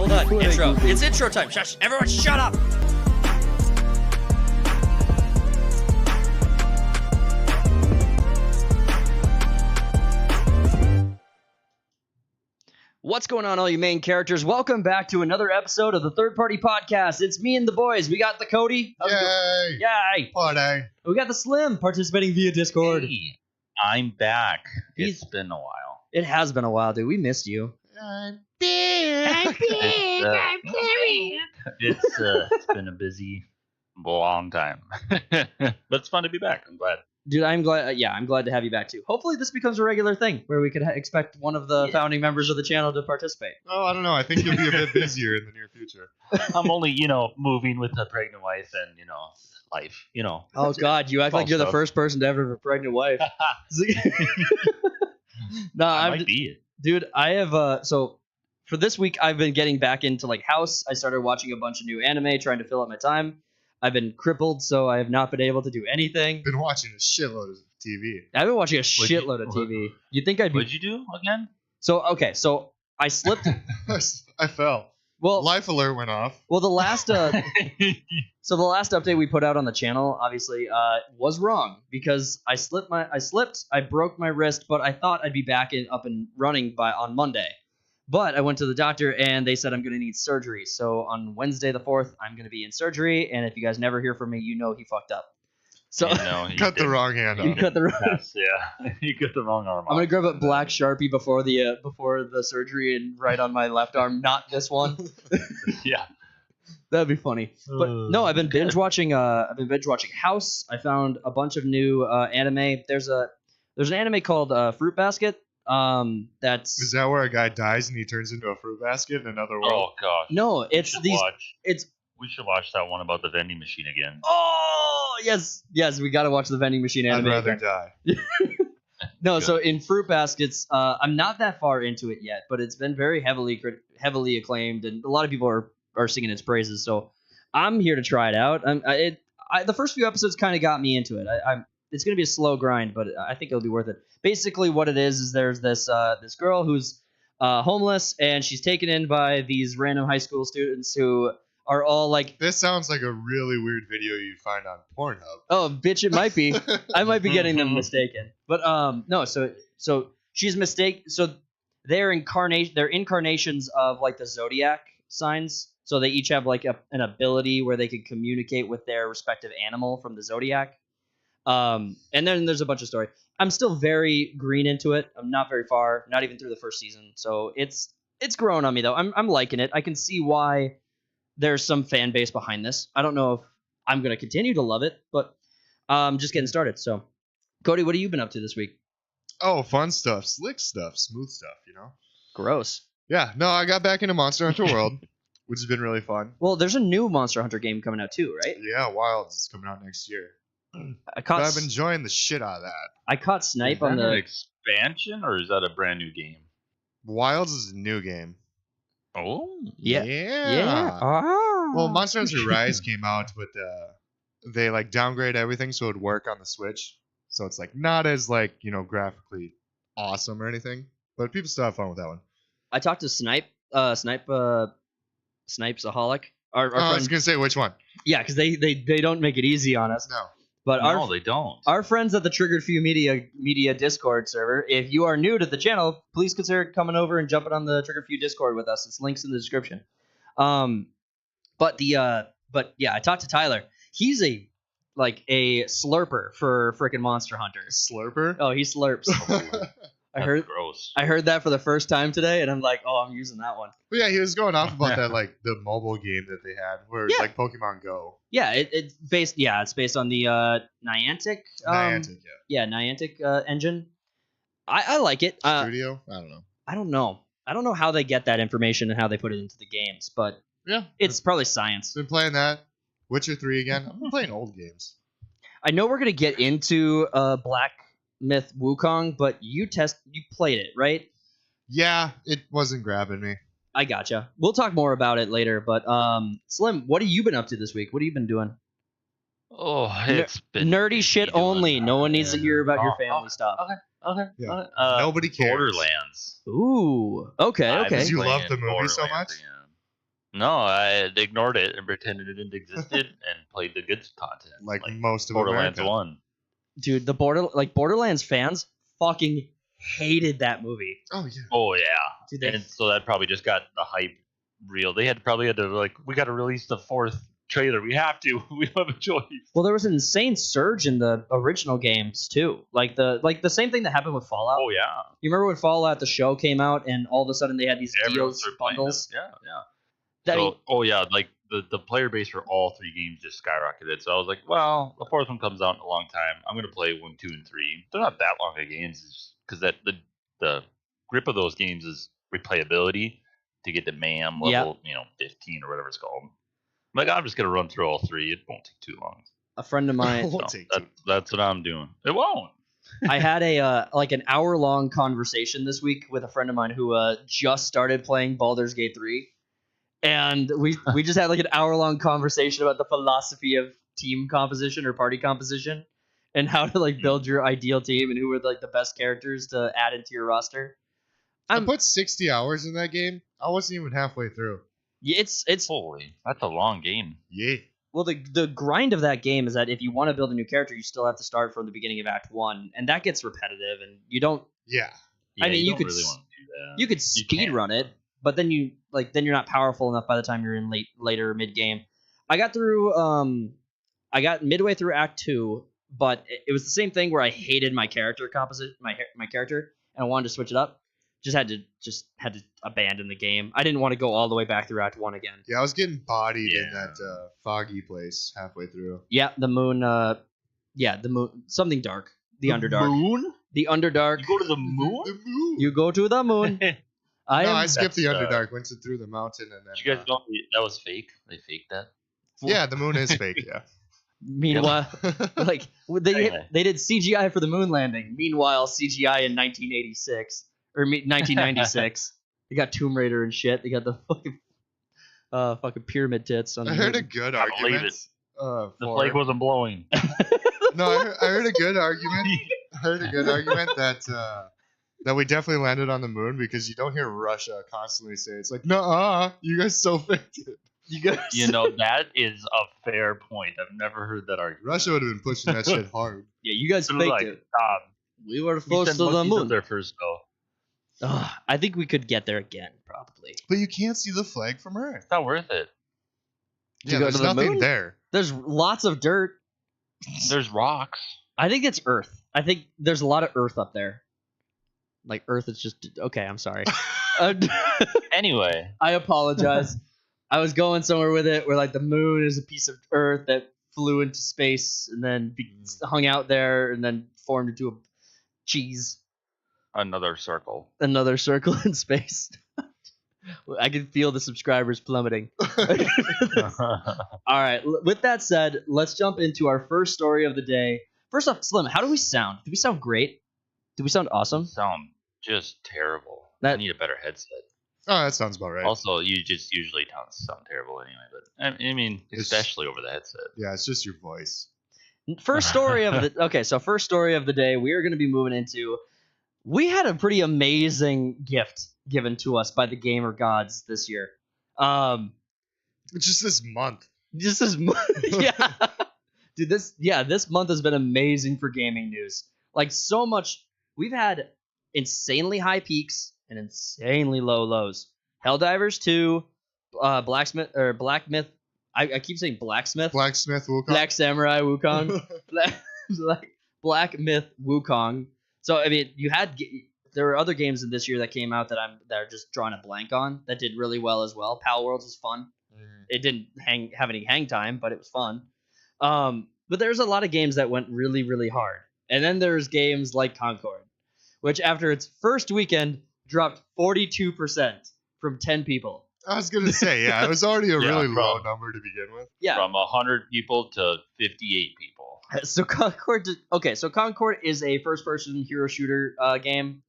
hold on. Intro. It's intro time. Shush. Everyone shut up. What's going on, all you main characters? Welcome back to another episode of the Third Party Podcast. It's me and the boys. We got the Cody. Yay! Yay! Party! We got the Slim participating via Discord. Hey, I'm back. It's been a while. It has been a while, dude. We missed you. I'm big. It's been a busy, long time, but it's fun to be back. I'm glad. Dude, I'm glad. I'm glad to have you back too. Hopefully, this becomes a regular thing where we could expect one of the founding members of the channel to participate. Oh, I don't know. I think you'll be a bit busier in the near future. I'm only, moving with a pregnant wife and life. Oh God, you act like you're the first person to ever have a pregnant wife. No, I might be it. Dude, I have so for this week I've been getting back into House. I started watching a bunch of new anime, trying to fill up my time. I've been crippled, so I have not been able to do anything. Been watching a shitload of TV. I've been watching a shitload of TV. You'd think I'd be. What'd you do again? So I slipped. I fell. Well, Life alert went off. Well, the last the last update we put out on the channel obviously was wrong because I slipped. I broke my wrist, but I thought I'd be back up and running on Monday. But I went to the doctor and they said I'm going to need surgery. So on Wednesday the 4th, I'm going to be in surgery. And if you guys never hear from me, he fucked up. So cut the wrong hand off. You cut the wrong. Yes, yeah, you cut the wrong arm. I'm gonna grab a black Sharpie before the surgery and write on my left arm, not this one. Yeah, that'd be funny. But no, I've been binge watching. House. I found a bunch of new anime. There's an anime called Fruit Basket. Is that where a guy dies and he turns into a fruit basket in another world? Oh gosh. No, We should watch that one about the vending machine again. Oh yes, we got to watch the vending machine anime. I'd rather die. No, Good. so in Fruit Baskets, I'm not that far into it yet, but it's been very heavily acclaimed, and a lot of people are singing its praises. So I'm here to try it out. The first few episodes kind of got me into it. It's going to be a slow grind, but I think it'll be worth it. Basically, what it is there's this girl who's homeless, and she's taken in by these random high school students who are all like... This sounds like a really weird video you'd find on Pornhub. Oh, bitch, it might be. I might be getting them mistaken. But no, so she's mistaken. So they're incarnations of the zodiac signs. So they each have an ability where they can communicate with their respective animal from the zodiac. And then there's a bunch of story. I'm still very green into it. I'm not very far, not even through the first season. So it's grown on me though. I'm liking it. I can see why there's some fan base behind this. I don't know if I'm going to continue to love it, but just getting started. So Cody, what have you been up to this week? Oh, fun stuff, slick stuff, smooth stuff, Gross. Yeah, no, I got back into Monster Hunter World, which has been really fun. Well, there's a new Monster Hunter game coming out too, right? Yeah, Wilds is coming out next year. I've been enjoying the shit out of that. I caught Snipe on an the expansion, or is that a brand new game? Wilds is a new game. Oh, yeah. Oh. Well, Monster Hunter Rise came out, but they downgrade everything so it'd work on the Switch. So it's not as graphically awesome or anything, but people still have fun with that one. I talked to Snipe. Snipe's a holic. Our I was gonna say which one. Yeah, because they don't make it easy on us. No. But they don't. Our friends at the Triggered Few Media Discord server, if you are new to the channel, please consider coming over and jumping on the Triggered Few Discord with us. It's links in the description. But yeah, I talked to Tyler. He's a slurper for frickin' Monster Hunter. Slurper? Oh, he slurps. That's gross. I heard that for the first time today, and I'm like, oh, I'm using that one. But yeah, he was going off about that the mobile game that they had, where it's like Pokemon Go. Yeah, it's based on the Niantic. Niantic engine. I like it. Studio? I don't know. I don't know how they get that information and how they put it into the games, but yeah, it's probably science. Been playing that. Witcher 3 again. I've been playing old games. I know we're gonna get into Black Myth Wukong, but you played it, right? Yeah, it wasn't grabbing me. I gotcha. We'll talk more about it later, but Slim, what have you been up to this week? What have you been doing? Oh, it's been nerdy shit only. No one needs to hear about your family stuff. Okay. Yeah. Nobody cares. Borderlands. Ooh. Okay. Because you love the movie so much? No, I ignored it and pretended it didn't existed and played the good content. Like most of Borderlands America. 1. Dude, the Borderlands fans fucking hated that movie. Oh yeah. Oh, yeah. Dude, they- And so that probably just got the hype real. They probably had to, like, we got to release the 4th trailer. We have to. We don't have a choice. Well, there was an insane surge in the original games too. Like the same thing that happened with Fallout. Oh, yeah. You remember when Fallout the show came out and all of a sudden they had these Everyone deals, started playing bundles? this. Yeah, yeah. That- So, oh yeah, like the player base for all 3 games just skyrocketed. So I was like, well, the 4th one comes out in a long time. I'm gonna play 1, 2, and 3. They're not that long of games, because that the grip of those games is replayability to get to MAM level, 15 or whatever it's called. Like, I'm just gonna run through all 3. It won't take too long. A friend of mine, Won't So take too that's what I'm doing. It won't. I had a like an hour-long conversation this week with a friend of mine who just started playing Baldur's Gate 3. And we just had like an hour-long conversation about the philosophy of team composition or party composition and how to like build your ideal team and who are like the best characters to add into your roster. I put 60 hours in that game. I wasn't even halfway through. Yeah, it's Holy, that's a long game. Yeah. well the grind of that game is that if you want to build a new character, you still have to start from the beginning of Act 1, and that gets repetitive, and you don't. Yeah. Yeah, I mean, you don't could really s- want to do that. You could speed can. run it, but then you're not powerful enough by the time you're in later mid game. I got midway through Act 2, but it was the same thing where I hated my character my character, and I wanted to switch it up. Just had to abandon the game. I didn't want to go all the way back through Act 1 again. Yeah, I was getting bodied in Yeah. that foggy place halfway through. Yeah, the moon. The moon. Something dark. The Underdark. Moon? The Underdark. You go to the moon? The moon. You go to the moon. I skipped the That's, Underdark, went through the mountain, and then. Did you guys know that was fake? They faked that? Yeah, the moon is fake. Yeah. Meanwhile, like they Anyway. they did CGI for the moon landing. Meanwhile, CGI in 1986 or 1996. They got Tomb Raider and shit. They got the fucking pyramid tits on I the heard a moon. good I believe argument. The for- flag wasn't blowing. No, I heard a good argument. I heard a good argument that we definitely landed on the moon because you don't hear Russia constantly say it's like, "Nuh-uh, you guys so faked it." You guys, That is a fair point. I've never heard that argument. Russia would have been pushing that shit hard. yeah, you guys It was faked like, it. um, We were we close sent to the monkeys up moon. there first, though. I think we could get there again, probably. But you can't see the flag from Earth. It's not worth it. To Yeah, go there's to the nothing moon? there. There's lots of dirt. There's rocks. I think it's Earth. I think there's a lot of Earth up there. Like Earth is just okay. I'm sorry. Anyway, I apologize. I was going somewhere with it where like the moon is a piece of Earth that flew into space and then hung out there and then formed into a cheese. another circle. Another circle in space. I can feel the subscribers plummeting. All right. With that said, let's jump into our first story of the day. First off, Slim, how do we sound? Do we sound great? Do we sound awesome? Sound just terrible. I That- need a better headset. Oh, that sounds about right. Also, you just usually sound terrible anyway. But I mean, especially over the headset. Yeah, it's just your voice. First story of the okay. So first story of the day, we are going to be moving into. We had a pretty amazing gift given to us by the gamer gods this year. It's just this month. Just this month, yeah, dude. This month has been amazing for gaming news. Like so much, we've had insanely high peaks and insanely low lows. Helldivers 2, Black Myth. I keep saying Blacksmith. Blacksmith Wukong. Black Samurai Wukong. Black Myth Wukong. So I mean, there were other games in this year that came out that are just drawing a blank on that did really well as well. Pal Worlds was fun. It didn't have any hang time, but it was fun. But there's a lot of games that went really, really hard. And then there's games like Concord, which after its first weekend dropped 42% from 10 people. I was gonna say, yeah, it was already a Yeah, really low from- number to begin with. Yeah. From 100 people to 58 people. So Concord is a first-person hero shooter game.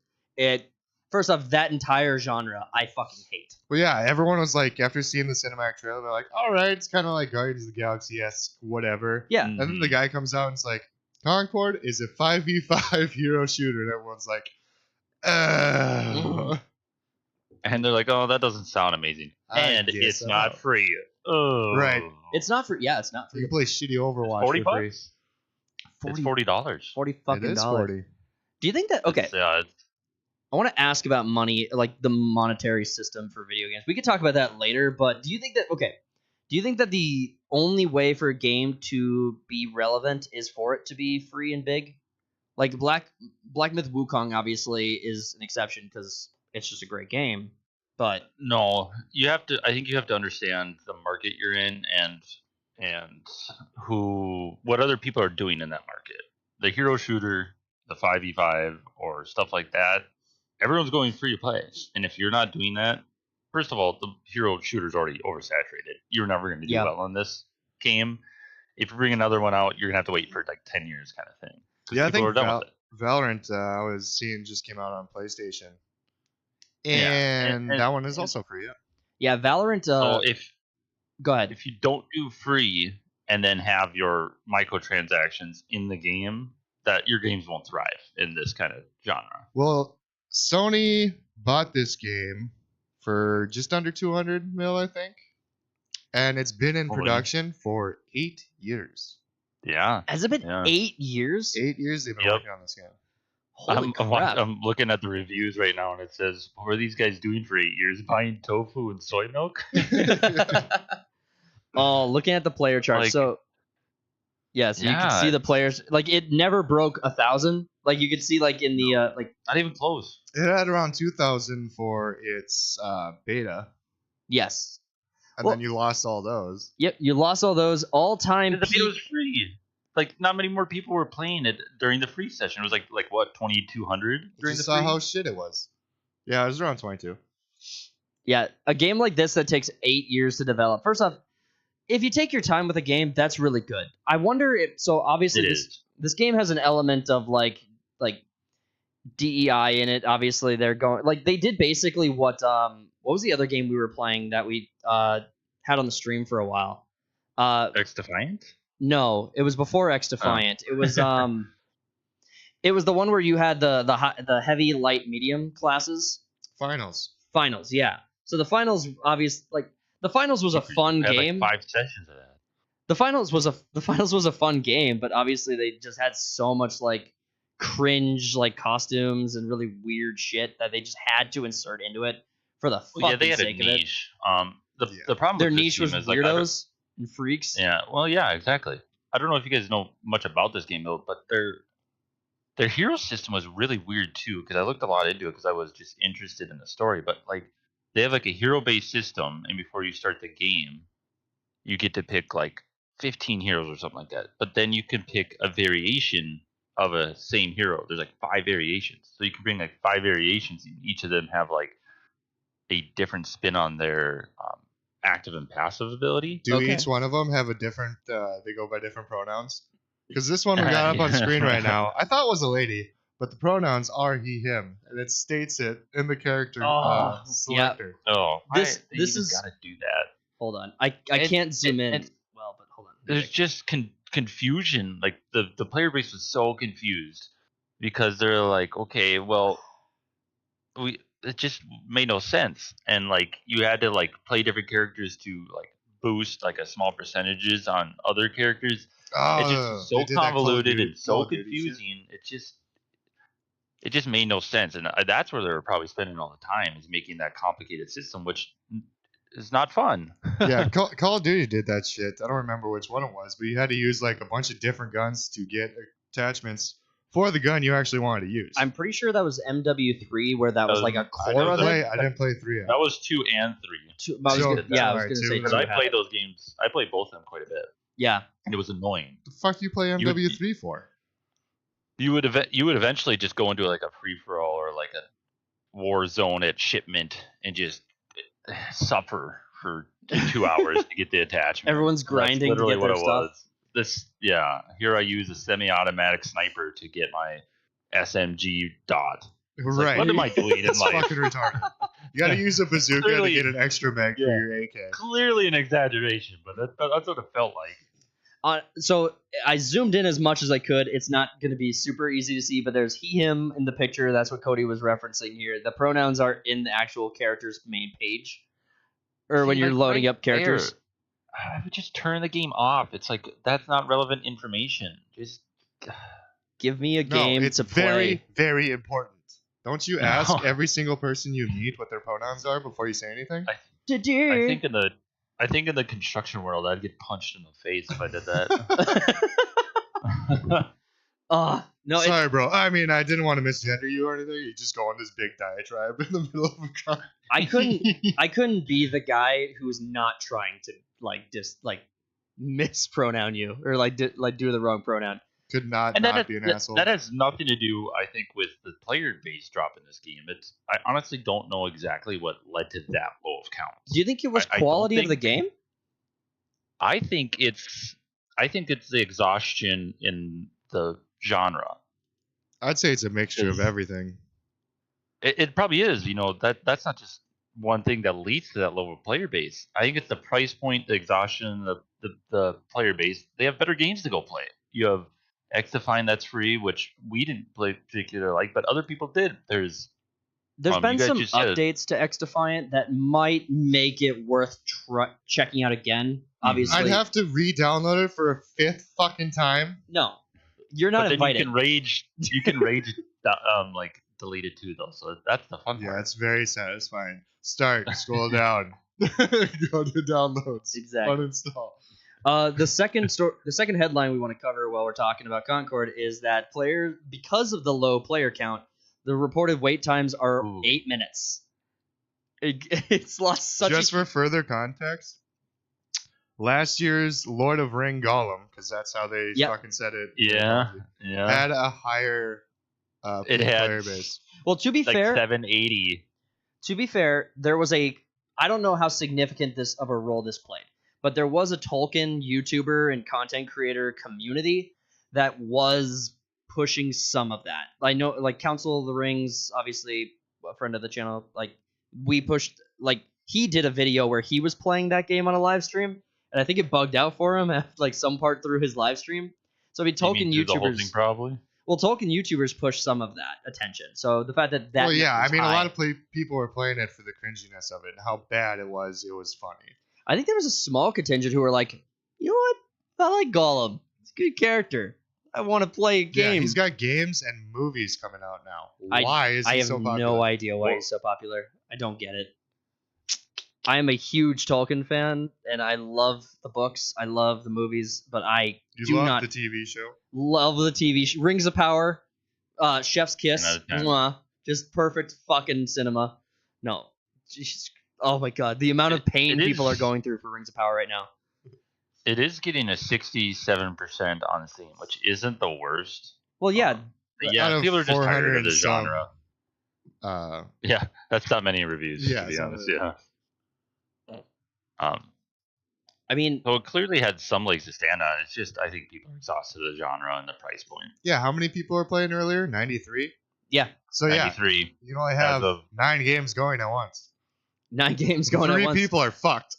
First off, that entire genre I fucking hate. Well, yeah, everyone was like, after seeing the cinematic trailer, they're like, all right, it's kind of like Guardians of the Galaxy-esque, whatever. Yeah. And then the guy comes out and it's like, Concord is a 5v5 hero shooter. And everyone's like, And they're like, oh, that doesn't sound amazing. And guess it's so. not free. Oh. Right. It's not free. Yeah, it's not You free. can play shitty Overwatch $40 for free. bucks? It's $40. $40 It fucking is dollars. 40. Do you think that? Okay, It's, I want to ask about money, like the monetary system for video games. We could talk about that later, but do you think that Do you think that the only way for a game to be relevant is for it to be free and big? Like Black Myth Wukong obviously is an exception because it's just a great game. But no, you have to. I think you have to understand the market you're in and what other people are doing in that market. The hero shooter, the 5v5, or stuff like that. Everyone's going free to play, and if you're not doing that, first of all, the hero shooter's already oversaturated. You're never going to do well in this game. If you bring another one out, you're gonna have to wait for like 10 years, kind of thing. Yeah, I think are done with it. Valorant, I was seeing, just came out on PlayStation, and, and that one is also free. Yeah. yeah, Valorant. So Go ahead. if you don't do free and then have your microtransactions in the game, that your games won't thrive in this kind of genre. Well, Sony bought this game for just under 200 mil, I think, and it's been in production for 8 years. Yeah. Has it been 8 years? 8 years they've been working on this game. Holy crap. I'm looking at the reviews right now, and it says, what are these guys doing for 8 years? Buying tofu and soy milk? Oh, looking at the player chart. Like, so you can see the players. Like, it never broke 1,000. Like, you could see, like, in the like, not even close. It had around 2,000 for its beta. Yes. And then you lost all those. Yep, you lost all those. All-time The beta was free. Like, not many more people were playing it during the free session. It was like what, 2,200 during the free? Saw how shit it was. Yeah, it was around 22. Yeah, a game like this that takes 8 years to develop. First off, if you take your time with a game, that's really good. I wonder if obviously this game has an element of like DEI in it. Obviously, they're going they did basically what was the other game we were playing that we had on the stream for a while? X Defiant? No, it was before X Defiant. It was it was the one where you had the heavy, light, medium classes. Finals, yeah. So the finals, the finals was a fun game. Like 5 sessions of that. The finals was a fun game, but obviously they just had so much like cringe costumes and really weird shit that they just had to insert into it for the fucking they had sake a niche. The problem their with this niche was is weirdos and freaks. Yeah, well, yeah, exactly. I don't know if you guys know much about this game though, but their hero system was really weird too, because I looked a lot into it because I was just interested in the story. But they have a hero-based system, and before you start the game, you get to pick 15 heroes or something like that. But then you can pick a variation of a same hero. There's 5 variations, so you can bring 5 variations, and each of them have a different spin on their active and passive ability. Do each one of them have a different? They go by different pronouns. Because this one we got up on screen right now, I thought was a lady, but the pronouns are he, him, and it states it in the character selector. Yeah. Oh, this is gotta do that. Hold on, I can't zoom in. Well, but hold on. There's just confusion. The player base was so confused because they're okay, well, it just made no sense, and you had to play different characters to boost a small percentages on other characters. It's just so convoluted and so confusing. It just made no sense, and that's where they were probably spending all the time, is making that complicated system, which is not fun. Yeah, Call of Duty did that shit. I don't remember which one it was, but you had to use a bunch of different guns to get attachments for the gun you actually wanted to use. I'm pretty sure that was MW3, where that was a core of it. I didn't play 3. That was 2 and 3. I was going to say because I played those games. I played both of them quite a bit. Yeah, and it was annoying. The fuck you play MW3 for? You would eventually just go into a free for all or a war zone at shipment and just suffer for 2 hours to get the attachment. Everyone's grinding. That's literally to get what their it stuff. was. Here I use a semi-automatic sniper to get my SMG dot. Right. What am I doing in life? It's fucking retarded. You gotta use a bazooka to get an extra mag for your AK. Clearly an exaggeration, but that's what it felt like. So I zoomed in as much as I could. It's not going to be super easy to see, but there's he, him in the picture. That's what Cody was referencing here. The pronouns are in the actual character's main page, or when you're loading up characters. I would just turn the game off. It's like that's not relevant information. Just give me a game it's to play. Very, very important. Don't you ask every single person you meet what their pronouns are before you say anything? I think in the construction world, I'd get punched in the face if I did that. No. Sorry, bro. I mean, I didn't want to misgender you or anything. You just go on this big diatribe in the middle of a car. I couldn't be the guy who's not trying to mispronoun you or do the wrong pronoun. Could not be an asshole. That has nothing to do, I think, with the player base drop in this game. I honestly don't know exactly what led to that low of counts. Do you think it was quality of the game? I think it's the exhaustion in the genre. I'd say it's a mixture of everything. It probably is. That's not just one thing that leads to that low of player base. I think it's the price point, the exhaustion, the player base. They have better games to go play. You have X-Define that's free, which we didn't play particularly like, but other people did. There's been some updates to X-Defiant that might make it worth checking out again. Obviously, I'd have to re-download it for a fifth fucking time. No, you're not invited. You can rage, delete it too, though. So that's the fun part. Yeah, it's very satisfying. Scroll down, go to downloads, exactly. Uninstall. The second headline we want to cover while we're talking about Concord is that because of the low player count, the reported wait times are 8 minutes. It's lost such. Just for further context, last year's Lord of Ring Gollum, because that's how they fucking said it. Yeah. Had a higher player base. Well, to be fair, 780. To be fair, there was I don't know how significant of a role this played. But there was a Tolkien YouTuber and content creator community that was pushing some of that. I know, Council of the Rings, obviously a friend of the channel. We pushed, he did a video where he was playing that game on a live stream, and I think it bugged out for him after some part through his live stream. So Tolkien YouTubers, the whole thing probably. Well, Tolkien YouTubers pushed some of that attention. So the fact that well, yeah, I mean, a lot of people were playing it for the cringiness of it and how bad it was. It was funny. I think there was a small contingent who were like, you know what? I like Gollum. It's a good character. I want to play a game. Yeah, he's got games and movies coming out now. Why is he so popular? I have no idea why he's so popular. I don't get it. I am a huge Tolkien fan, and I love the books. I love the movies, but I do not the TV show. Love the TV show. Rings of Power, Chef's Kiss, just perfect fucking cinema. No, Jesus. Oh my god, the amount of pain people are going through for Rings of Power right now. It is getting a 67% on Steam, which isn't the worst. Well, yeah. People are just tired of the genre. Yeah, that's not many reviews, to be honest. Yeah. I mean... So it clearly had some legs to stand on. It's just, I think people are exhausted of the genre and the price point. Yeah, how many people were playing earlier? 93? Yeah. So 93. You only have 9 games going at once. 9 games going at once. 3 people are fucked.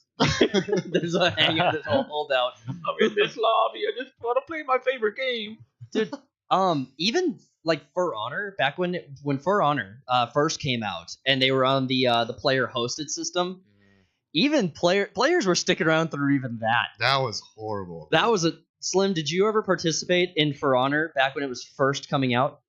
There's a hangout, there's a holdout. I'm in this lobby. I just want to play my favorite game. Dude, even For Honor, back when For Honor first came out, and they were on the player hosted system, even players were sticking around through even that. That was horrible. That was Slim, did you ever participate in For Honor back when it was first coming out?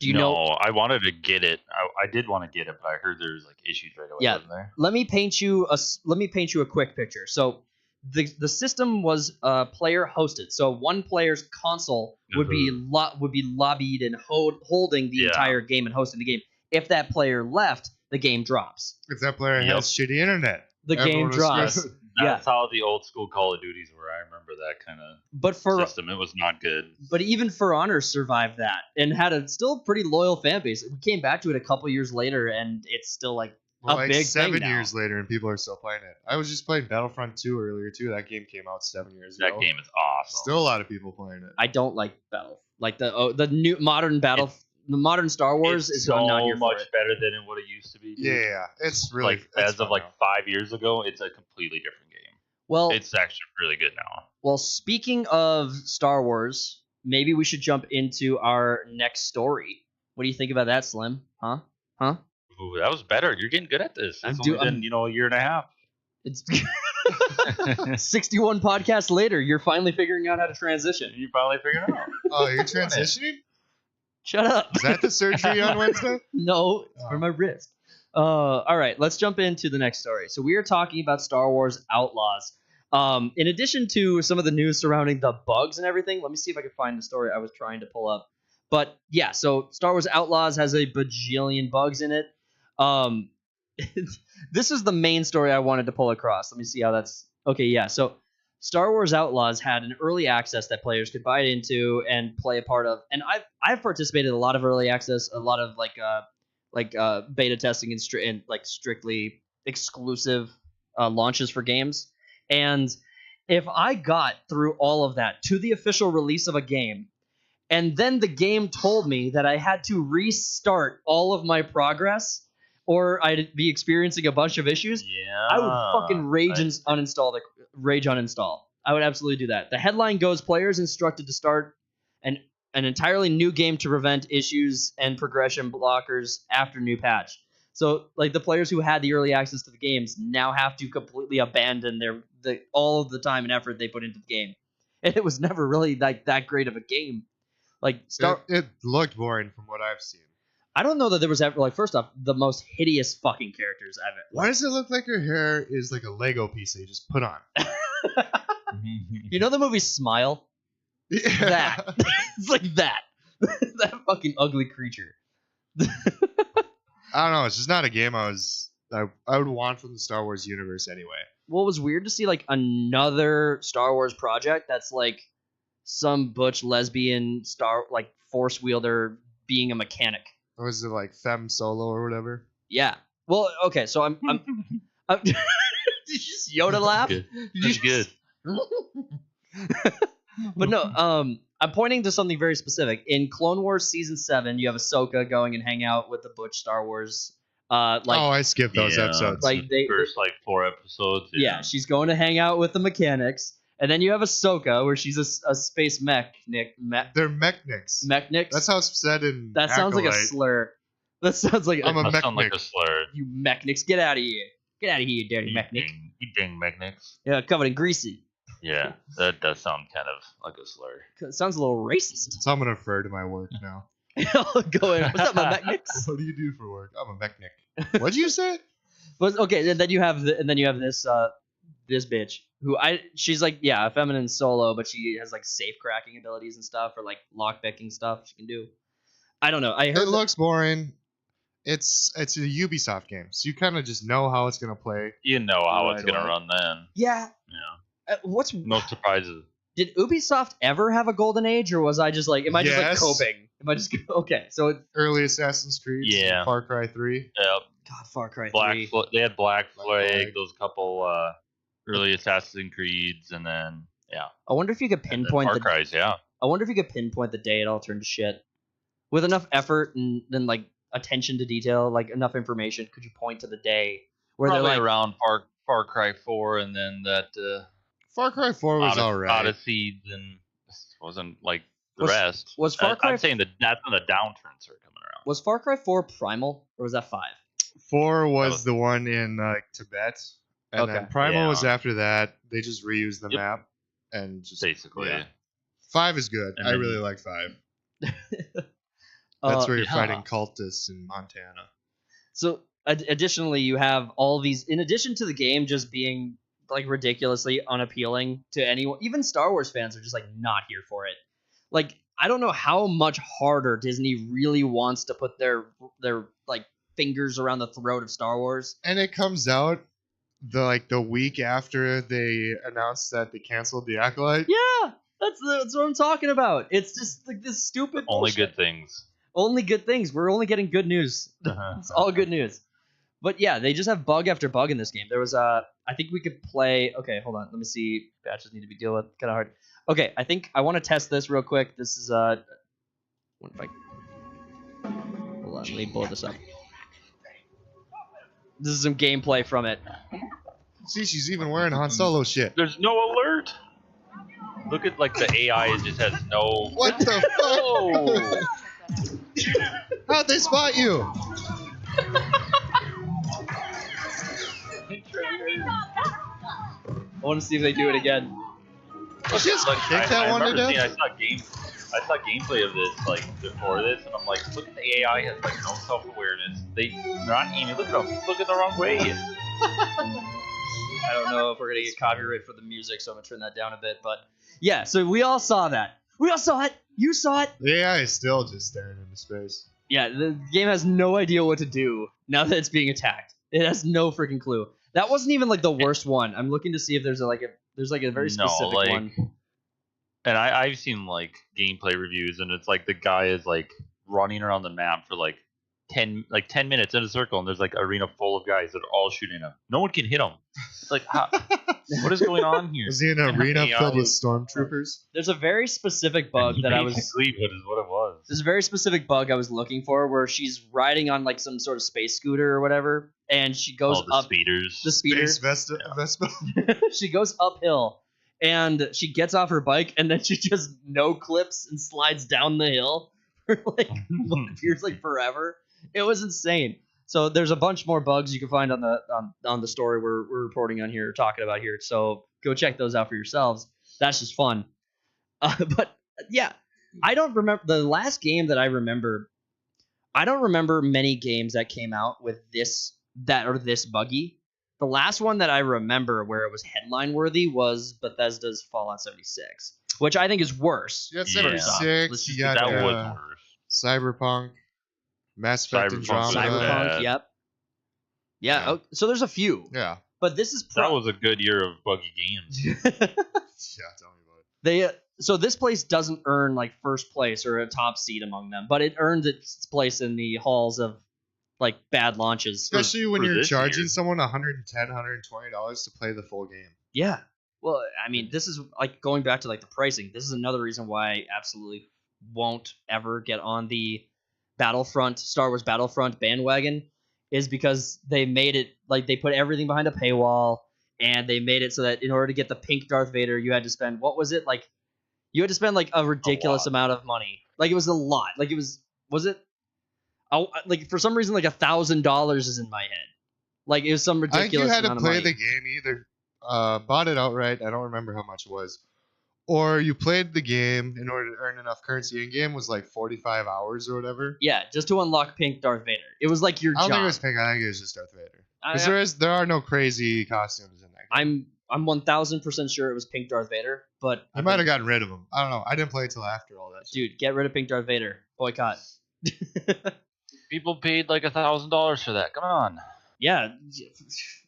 Do you know? I wanted to get it. I did want to get it, but I heard there was issues right away. Yeah. Wasn't there? Let me paint you a quick picture. So the system was player hosted. So one player's console would be lobbied and holding the entire game and hosting the game. If that player left, the game drops. If that player has shitty internet, the game drops. That's how the old school Call of Duties were. I remember that kind of system. It was not good. But even For Honor survived that and had a still pretty loyal fan base. We came back to it a couple years later, and it's still a big 7 thing years later, and people are still playing it. I was just playing Battlefront 2 earlier too. That game came out 7 years ago. That game is awesome. Still a lot of people playing it. I don't like the new modern Battle. The modern Star Wars is so not here much for it. better than what it used to be. Dude. Yeah, it's really as of 5 years ago, it's a completely different game. Well, It's actually really good now. well, speaking of Star Wars, maybe we should jump into our next story. What do you think about that, Slim? Huh? Ooh, that was better. You're getting good at this. It's I'm only been, a year and a half. It's 61 podcasts later. You're finally figuring out how to transition. You finally figured it out. Oh, you're transitioning? Shut up. Is that the surgery on Wednesday? No, it's for my wrist. All right, let's jump into the next story. So we are talking about Star Wars Outlaws. In addition to some of the news surrounding the bugs and everything, let me see if I can find the story I was trying to pull up. But yeah, so Star Wars Outlaws has a bajillion bugs in it. This is the main story I wanted to pull across. Let me see how that's... Okay, yeah, so Star Wars Outlaws had an early access that players could buy into and play a part of. And I've participated in a lot of early access, a lot of beta testing and strictly exclusive launches for games. And if I got through all of that to the official release of a game, and then the game told me that I had to restart all of my progress, or I'd be experiencing a bunch of issues, I would fucking rage uninstall. I would absolutely do that. The headline goes, players instructed to start an entirely new game to prevent issues and progression blockers after new patch. So, like, the players who had the early access to the games now have to completely abandon all of the time and effort they put into the game. And it was never really like that great of a game. Like, It looked boring from what I've seen. I don't know that there was ever, like, first off, the most hideous fucking characters ever. Why does it look like her hair is like a Lego piece that you just put on? You know the movie Smile? Yeah. That. It's like that. That fucking ugly creature. I don't know. It's just not a game I would want from the Star Wars universe anyway. Well, it was weird to see, like, another Star Wars project that's, like, some butch lesbian force wielder being a mechanic. Or was it like Femme Solo or whatever? Yeah. Well, okay, so I'm did you just Yoda laugh? Good. That's good. But no, I'm pointing to something very specific. In Clone Wars Season 7, you have Ahsoka going and hang out with the butch Star Wars. I skipped those episodes. Like the first 4 episodes. Yeah, she's going to hang out with the mechanics. And then you have Ahsoka, where she's a space mech. They're mechnics. Mechnics? That's how it's said in That sounds like a slur. That sounds like I'm a mechnic. Sound like a slur. You mechnics, get out of here. Get out of here, you dirty mechnic. You dang mechnics. Yeah, covered in greasy. Yeah, that does sound kind of like a slur. It sounds a little racist. So I'm going to refer to my work now. Go in. What's up, my mechnics? What do you do for work? I'm a mechnic. What did you say? But okay, and then you have this this bitch who she's like, yeah, a feminine solo, but she has like safe cracking abilities and stuff, or like lock picking stuff she can do. I don't know. It looks boring. It's a Ubisoft game, so you kind of just know how it's gonna play. You know how it's gonna run then. Yeah. Yeah. What's no surprises? Did Ubisoft ever have a golden age, or was I just like, am I just like coping? Am I just okay? So early Assassin's Creed, Far Cry 3. Yeah. God, Far Cry 3. They had Black Flag, those couple early Assassin's Creeds, and then I wonder if you could pinpoint Far Cry's, I wonder if you could pinpoint the day it all turned to shit. With enough effort and then like attention to detail, like enough information, could you point to the day where probably they're like around Far Cry 4, and then that Far Cry 4 was alright. Odyssey, and wasn't like the rest. Was Far Cry? I'm saying that that's when the downturns are coming around. Was Far Cry 4 Primal, or was that 5? 4 was the one in Tibet, and then Primal was after that. They just reused the map and just basically. Yeah. 5 is good. I really like 5. That's where you're fighting cultists in Montana. So additionally, you have all these, in addition to the game just being like ridiculously unappealing to anyone, even Star Wars fans are just like not here for it. Like, I don't know how much harder Disney really wants to put their like fingers around the throat of Star Wars. And it comes out the week after they announced that they canceled the Acolyte. Yeah, that's what I'm talking about. It's just like this stupid only bullshit. Good things. Only good things. We're only getting good news. It's all good news. But yeah, they just have bug after bug in this game. There was I think we could play. Okay, hold on. Let me see. Batches need to be dealt with. Kind of hard. Okay, I think I want to test this real quick. This is hold on. Let me pull this up. This is some gameplay from it. See, she's even wearing Han Solo shit. There's no alert. Look at like the AI just has no. What the fuck? How'd they spot you? I want to see if they do it again. She just kicked that one to death? I saw gameplay of this like before this, and I'm like, look at the AI has like no self-awareness. They're not aiming. Look at them. He's looking the wrong way. I don't know if we're gonna get copyright for the music, so I'm gonna turn that down a bit. But yeah, so we all saw that. We all saw it. You saw it. The AI is still just staring into space. Yeah, the game has no idea what to do now that it's being attacked. It has no freaking clue. That wasn't even like the worst one. I'm looking to see if there's a very specific one. And I've seen like gameplay reviews, and it's like the guy is like running around the map for like 10 minutes in a circle, and there's like an arena full of guys that are all shooting him. No one can hit him. It's like, what is going on here? Was he in an arena filled with stormtroopers? There's a very specific bug that I was. Basically, what it was. There's a very specific bug I was looking for, where she's riding on like some sort of space scooter or whatever, and she goes the up. Speeders. The speeders. Vespa. She goes uphill, and she gets off her bike, and then she just no clips and slides down the hill for like what appears like forever. It was insane. So there's a bunch more bugs you can find on the story we're reporting on here, talking about here. So go check those out for yourselves. That's just fun. But yeah, I don't remember the last game that I remember. I don't remember many games that came out with this buggy. The last one that I remember where it was headline worthy was Bethesda's Fallout 76, which I think is worse. You got 76. You got that was worse. Cyberpunk. Mass Effect Andromeda. Cyberpunk, yep. Yeah, oh, so there's a few. Yeah. But this is... that was a good year of buggy games. Yeah, tell me about it. So this place doesn't earn like first place or a top seed among them, but it earned its place in the halls of like bad launches. Especially when you're charging someone $110, $120 to play the full game. Yeah. Well, I mean, this is like going back to like the pricing. This is another reason why I absolutely won't ever get on the Star Wars Battlefront bandwagon, is because they made it like they put everything behind a paywall, and they made it so that in order to get the pink Darth Vader, you had to spend you had to spend like a ridiculous amount of money. Like it was a lot. Like it was it? Oh, like for some reason like $1,000 is in my head. Like it was some ridiculous. I think you had to play the game either bought it outright. I don't remember how much it was. Or you played the game in order to earn enough currency. In game was like 45 hours or whatever. Yeah, just to unlock pink Darth Vader. It was like your job. I don't think it was pink. I think it was just Darth Vader. Because there are no crazy costumes in that game. I'm 1000% sure it was pink Darth Vader, but I might have gotten rid of him. I don't know. I didn't play until after all that. Dude, get rid of pink Darth Vader. Boycott. People paid like $1,000 for that. Come on. Yeah,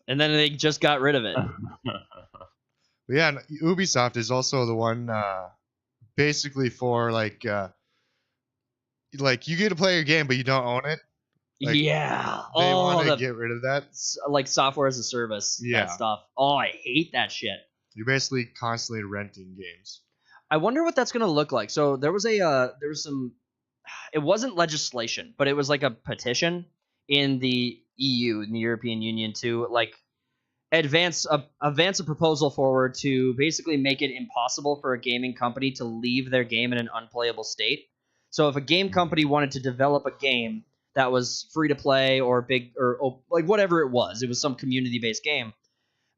and then they just got rid of it. But yeah, Ubisoft is also the one basically for like you get to play your game, but you don't own it. Like, yeah. They want to get rid of that. Like software as a service. Yeah. That stuff. Oh, I hate that shit. You're basically constantly renting games. I wonder what that's going to look like. So there was some, it wasn't legislation, but it was like a petition in the EU, in the European Union, to like advance a proposal forward to basically make it impossible for a gaming company to leave their game in an unplayable state. So if a game company wanted to develop a game that was free to play or big or like whatever it was some community based game,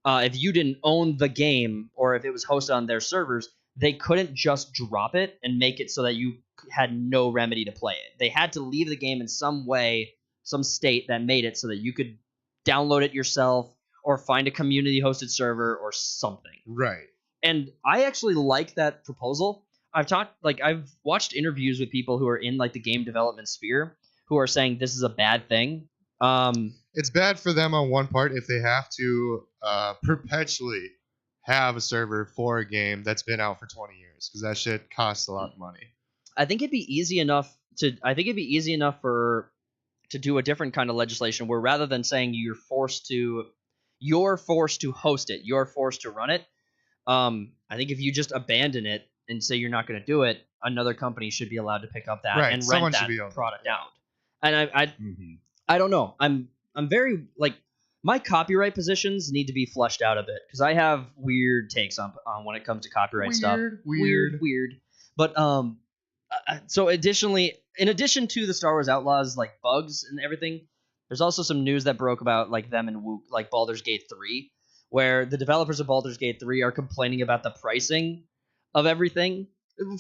if you didn't own the game or if it was hosted on their servers, they couldn't just drop it and make it so that you had no remedy to play it. They had to leave the game in some way, some state that made it so that you could download it yourself or find a community hosted server or something. Right. And I actually like that proposal. I've watched interviews with people who are in like the game development sphere who are saying this is a bad thing. It's bad for them on one part if they have to perpetually have a server for a game that's been out for 20 years, because that shit costs a lot of money. I think it'd be easy enough to do a different kind of legislation where rather than saying you're forced to host it, you're forced to run it. I think if you just abandon it and say you're not going to do it, another company should be allowed to pick up that and rent that product out. And I don't know. I'm very like My copyright positions need to be fleshed out a bit because I have weird takes on when it comes to copyright stuff. Weird. But so additionally, in addition to the Star Wars Outlaws like bugs and everything, there's also some news that broke about like them and like Baldur's Gate 3, where the developers of Baldur's Gate 3 are complaining about the pricing of everything.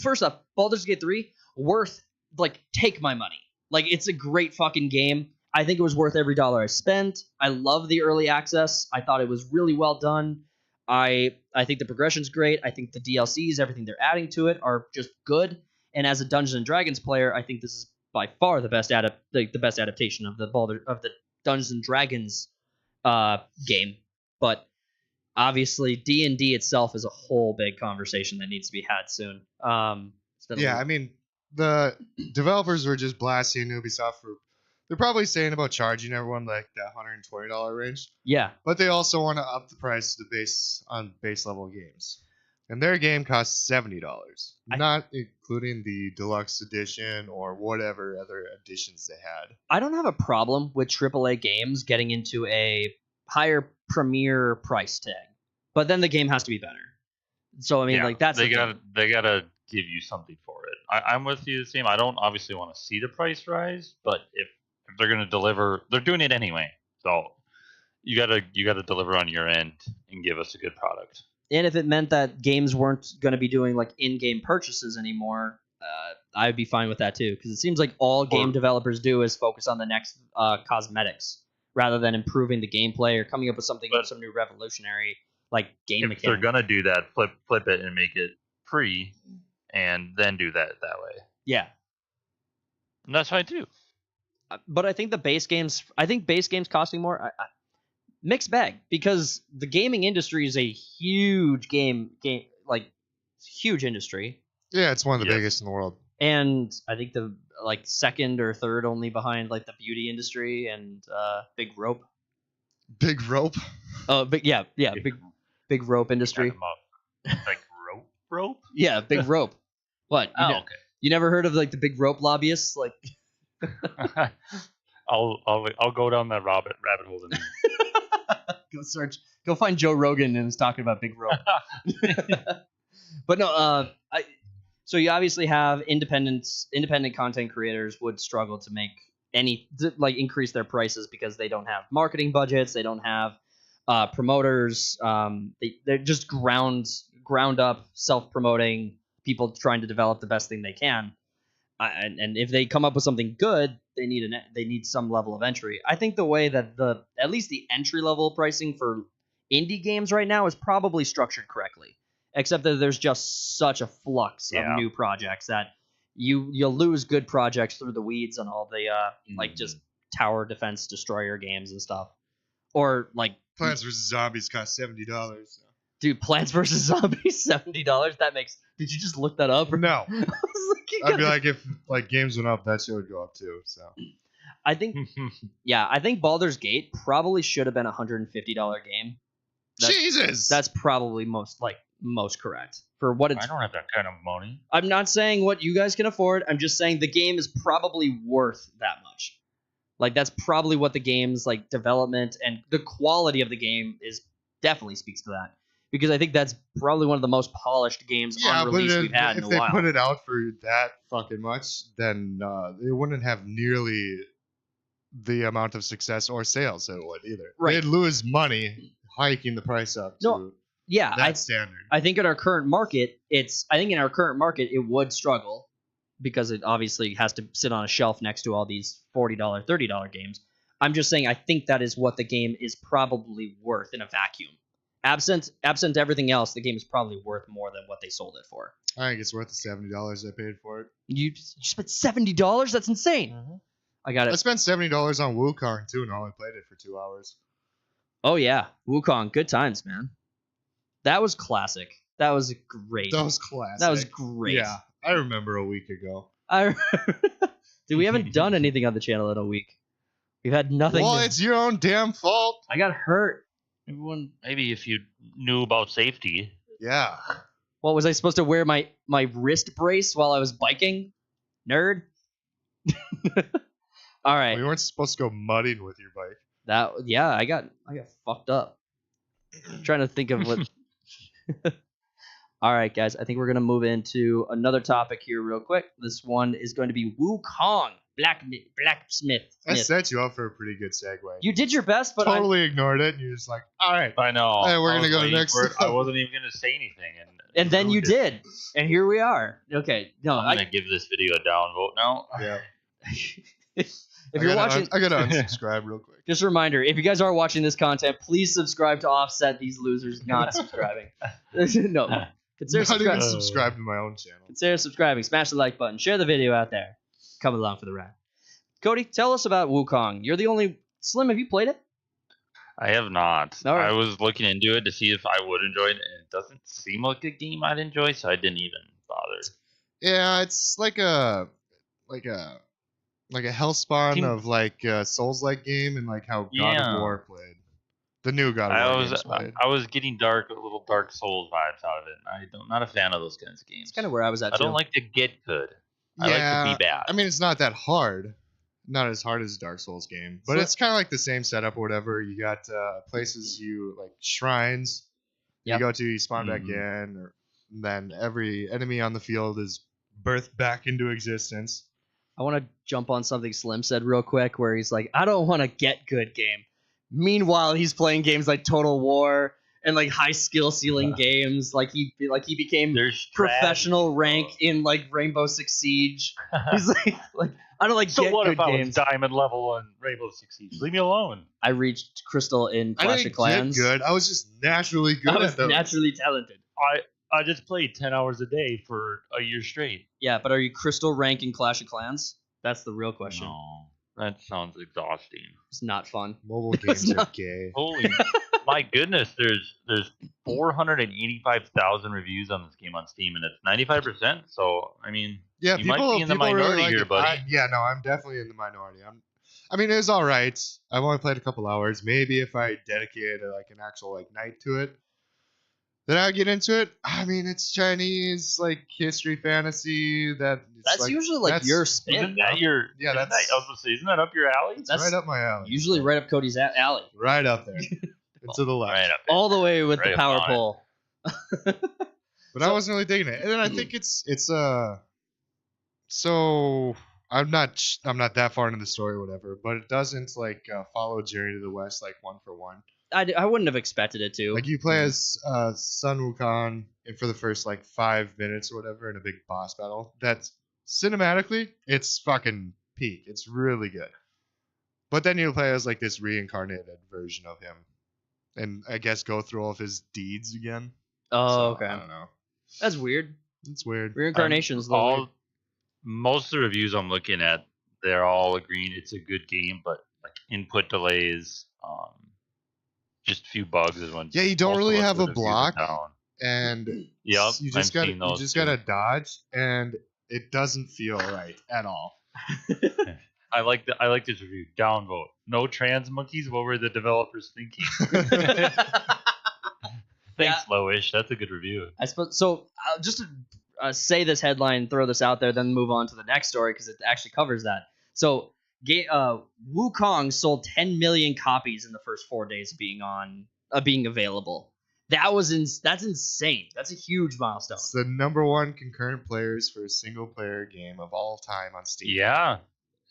First off, Baldur's Gate 3 worth like take my money. Like it's a great fucking game. I think it was worth every dollar I spent. I love the early access. I thought it was really well done. I think the progression's great. I think the DLCs, everything they're adding to it, are just good. And as a Dungeons and Dragons player, I think this is by far the best best adaptation of the Dungeons and Dragons game. But obviously, D&D itself is a whole big conversation that needs to be had soon. I mean, the developers were just blasting Ubisoft for. They're probably saying about charging everyone like that $120 range. Yeah. But they also want to up the price to base level games. And their game costs $70, not including the deluxe edition or whatever other editions they had. I don't have a problem with AAA games getting into a higher premier price tag, but then the game has to be better. So I mean, like that's they gotta give you something for it. I'm with you the same. I don't obviously want to see the price rise, but if they're going to deliver, they're doing it anyway. So you gotta deliver on your end and give us a good product. And if it meant that games weren't going to be doing like in-game purchases anymore, I'd be fine with that too. Because it seems like all game developers do is focus on the next cosmetics rather than improving the gameplay or coming up with some new revolutionary like game mechanic. If they're gonna do that, flip it and make it free, and then do that way. Yeah, and that's fine too. But I think base games costing more. Mixed bag, because the gaming industry is a huge huge industry. Yeah, it's one of the biggest in the world. And I think the like second or third only behind like the beauty industry and big rope. Big rope? Oh, big rope industry. Like rope? Yeah, big rope. What? Okay. You never heard of like the big rope lobbyists? Like I'll go down that rabbit hole then. Go find Joe Rogan and he's talking about big rope. But no, so you obviously have independent content creators would struggle to make increase their prices because they don't have marketing budgets, they don't have promoters, they're just ground up self-promoting people trying to develop the best thing they can. And if they come up with something good, they need some level of entry. I think the way that at least the entry level pricing for indie games right now is probably structured correctly, except that there's just such a flux of new projects that you'll lose good projects through the weeds on all the like just tower defense destroyer games and stuff, or like Plants vs Zombies cost $70. Dude, Plants vs Zombies $70. Did you just look that up? No. I'd be like, if like games went up, that shit would go up too. So I think Baldur's Gate probably should have been a $150 game. Jesus, that's probably most correct for what it's. I don't have that kind of money. I'm not saying what you guys can afford. I'm just saying the game is probably worth that much. Like that's probably what the game's like development and the quality of the game is definitely speaks to that. Because I think that's probably one of the most polished games on release we've had in a while. If they put it out for that fucking much, then they wouldn't have nearly the amount of success or sales it would either. Right. They'd lose money hiking the price up to that standard. I think in our current market, it would struggle because it obviously has to sit on a shelf next to all these $40, $30 games. I'm just saying I think that is what the game is probably worth in a vacuum. Absent everything else, the game is probably worth more than what they sold it for. I think it's worth the $70 I paid for it. You spent $70? That's insane. Mm-hmm. I got it. I spent $70 on Wukong too, and I only played it for 2 hours. Oh yeah, Wukong, good times, man. That was classic. That was great. That was classic. That was great. Yeah, I remember a week ago. Dude, we haven't done anything on the channel in a week. We've had nothing. Well, it's your own damn fault. I got hurt. Maybe if you knew about safety. Yeah. What, was I supposed to wear my wrist brace while I was biking? Nerd. All right. We weren't supposed to go mudding with your bike. I got fucked up. I'm trying to think of what. All right, guys. I think we're gonna move into another topic here real quick. This one is going to be Wukong, blacksmith. I set you up for a pretty good segue. You did your best, but totally ignored it, and you're just like, all right. I know. Hey, we're gonna go next. I wasn't even gonna say anything, and then you did, and here we are. Okay, no, I'm gonna give this video a downvote now. Yeah. If you're watching, I gotta unsubscribe real quick. Just a reminder: if you guys are watching this content, please subscribe to offset these losers not subscribing. No. Consider Not even subscribe to my own channel. Consider subscribing. Smash the like button. Share the video out there. Come along for the ride. Cody, tell us about Wukong. You're the only... Slim, have you played it? I have not. All right. I was looking into it to see if I would enjoy it, and it doesn't seem like a game I'd enjoy, so I didn't even bother. Yeah, it's like a hellspawn of like a Souls-like game, and like how God of War played. The new God of War games played. I was getting little Dark Souls vibes out of it. I'm not a fan of those kinds of games. It's kind of where I was at, I too. don't like to get good. I like to be bad. I mean, it's not that hard. Not as hard as a Dark Souls game. But it's kind of like the same setup or whatever. You got places like shrines. Yep. You go to, you spawn back in, or then every enemy on the field is birthed back into existence. I want to jump on something Slim said real quick, where he's like, I don't want a get good game. Meanwhile, he's playing games like Total War and like high skill ceiling games. Like he became professional rank in like Rainbow Six Siege. He's like I don't like so get what good if I games. was diamond level on Rainbow Six Siege? Leave me alone. I reached Crystal in Clash of Clans. Get good. I was just naturally good. I was naturally talented. I just played 10 hours a day for a year straight. Yeah, but are you Crystal rank in Clash of Clans? That's the real question. No, that sounds exhausting. It's not fun. Mobile games are gay. Holy, my goodness! There's 485,000 reviews on this game on Steam, and it's 95%. So I mean, yeah, you might be in the minority really like here, buddy. No, I'm definitely in the minority. I mean, it was all right. I've only played a couple hours. Maybe if I dedicated like an actual like night to it, then I'd get into it. I mean, it's Chinese like history fantasy. That's like, usually like your spin. Isn't that your? Yeah, isn't that up your alley? That's right up my alley. Usually right up Cody's alley. Right up there. And to the left. Right up there. All the way with Right the power pole. But I wasn't really digging it. And then I think it's so I'm not that far into the story or whatever, but it doesn't like follow Journey to the West like one for one. I wouldn't have expected it to. Like you play as Sun Wukong for the first like 5 minutes or whatever in a big boss battle. That's cinematically, it's fucking peak. It's really good. But then you play as like this reincarnated version of him, and I guess go through all of his deeds again. Oh, okay. I don't know. That's weird. It's weird. Reincarnations. Most of the reviews I'm looking at, they're all agreeing it's a good game, but like input delays, just a few bugs is one. Yeah, you don't really have a block, down. and Yep, you just gotta dodge, and it doesn't feel right at all. I like this review. Downvote. No trans monkeys. What were the developers thinking? Thanks, Lowish. That's a good review. I suppose so. Just to say this headline, throw this out there, then move on to the next story because it actually covers that. So, Wukong sold 10 million copies in the first 4 days of being available. That's insane. That's a huge milestone. It's the #1 concurrent players for a single player game of all time on Steam. Yeah.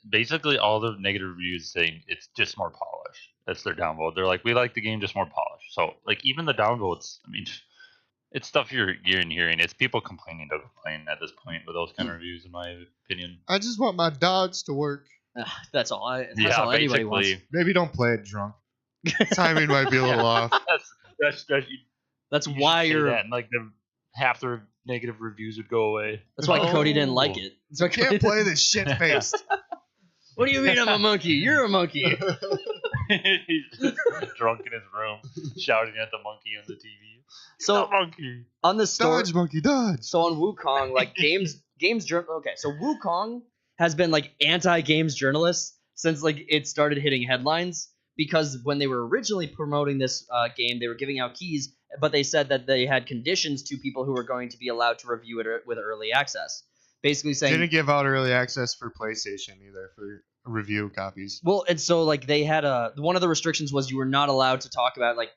Basically, all the negative reviews saying it's just more polished. That's their downvote. They're like, we like the game just more polished. So, like, even the downvotes, I mean, it's stuff you're hearing. It's people complaining to complain at this point with those kind of reviews, in my opinion. I just want my dogs to work. That's all. That's all anybody wants. Maybe don't play it drunk. Timing might be a little off. That's why you're. That, and like half the negative reviews would go away. That's why Cody didn't like it. So I can't play this shit faced. What do you mean I'm a monkey? You're a monkey. He's drunk in his room, shouting at the monkey on the TV. So monkey on the story, dodge, monkey, dodge. So on Wukong, like games Okay, so Wukong has been like anti-games journalists since like it started hitting headlines because when they were originally promoting this game, they were giving out keys, but they said that they had conditions to people who were going to be allowed to review it with early access. Basically saying didn't give out early access for PlayStation either review copies. Well, and so like they had one of the restrictions was you were not allowed to talk about like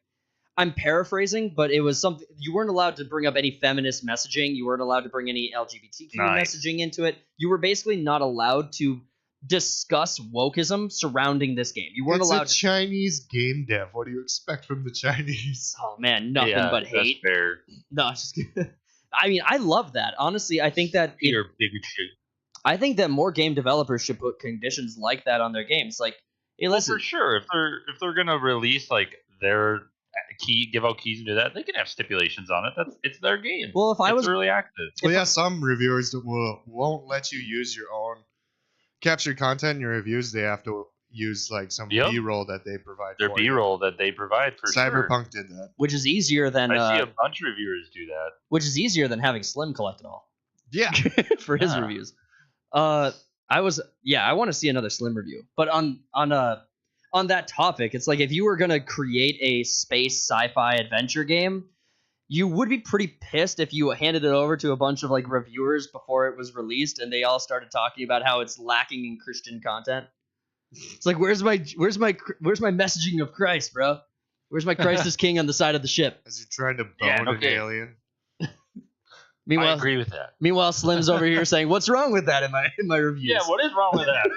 I'm paraphrasing, but it was something you weren't allowed to bring up any feminist messaging. You weren't allowed to bring any LGBTQ messaging into it. You were basically not allowed to discuss wokeism surrounding this game. You weren't allowed. It's a Chinese game dev. What do you expect from the Chinese? Oh man, nothing but hate. That's fair. No, just I mean, I love that. Honestly, I think that You're bigotry. I think that more game developers should put conditions like that on their games. Like, hey, listen, for sure, if they're gonna release like their give out keys and do that, they can have stipulations on it. It's their game. Well, if I was really active. Well, yeah, some reviewers won't let you use your own captured content in your reviews. They have to use like some B-roll that they provide. Their B-roll that they provide for Cyberpunk did that, which is easier than I see a bunch of reviewers do that. Which is easier than having Slim collect it all. Yeah, for his reviews. I want to see another Slim review, but on that topic, it's like if you were gonna create a space sci-fi adventure game, you would be pretty pissed if you handed it over to a bunch of like reviewers before it was released and they all started talking about how it's lacking in Christian content. It's like where's my messaging of Christ, bro? Where's my Christ is King on the side of the ship? As you're trying to bone an alien. Meanwhile, I agree with that. Meanwhile, Slim's over here saying, "What's wrong with that in my reviews?" Yeah, what is wrong with that?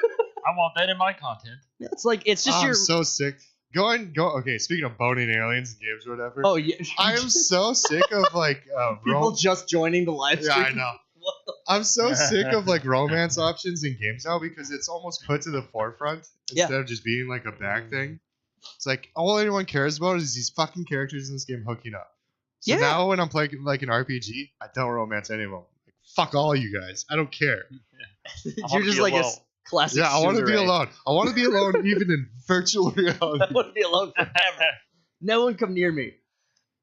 I want that in my content. It's like it's just I'm so sick. Go. Okay, speaking of boning aliens in games or whatever. Oh yeah, I am so sick of like people just joining the live stream. Yeah, I know. I'm so sick of like romance options in games now because it's almost put to the forefront instead of just being like a back thing. It's like all anyone cares about is these fucking characters in this game hooking up. So now when I'm playing like an RPG, I don't romance any of them. Like, fuck all you guys. I don't care. You're just like a classic. Yeah, I want to be alone. I want to be alone even in virtual reality. I want to be alone forever. No one come near me.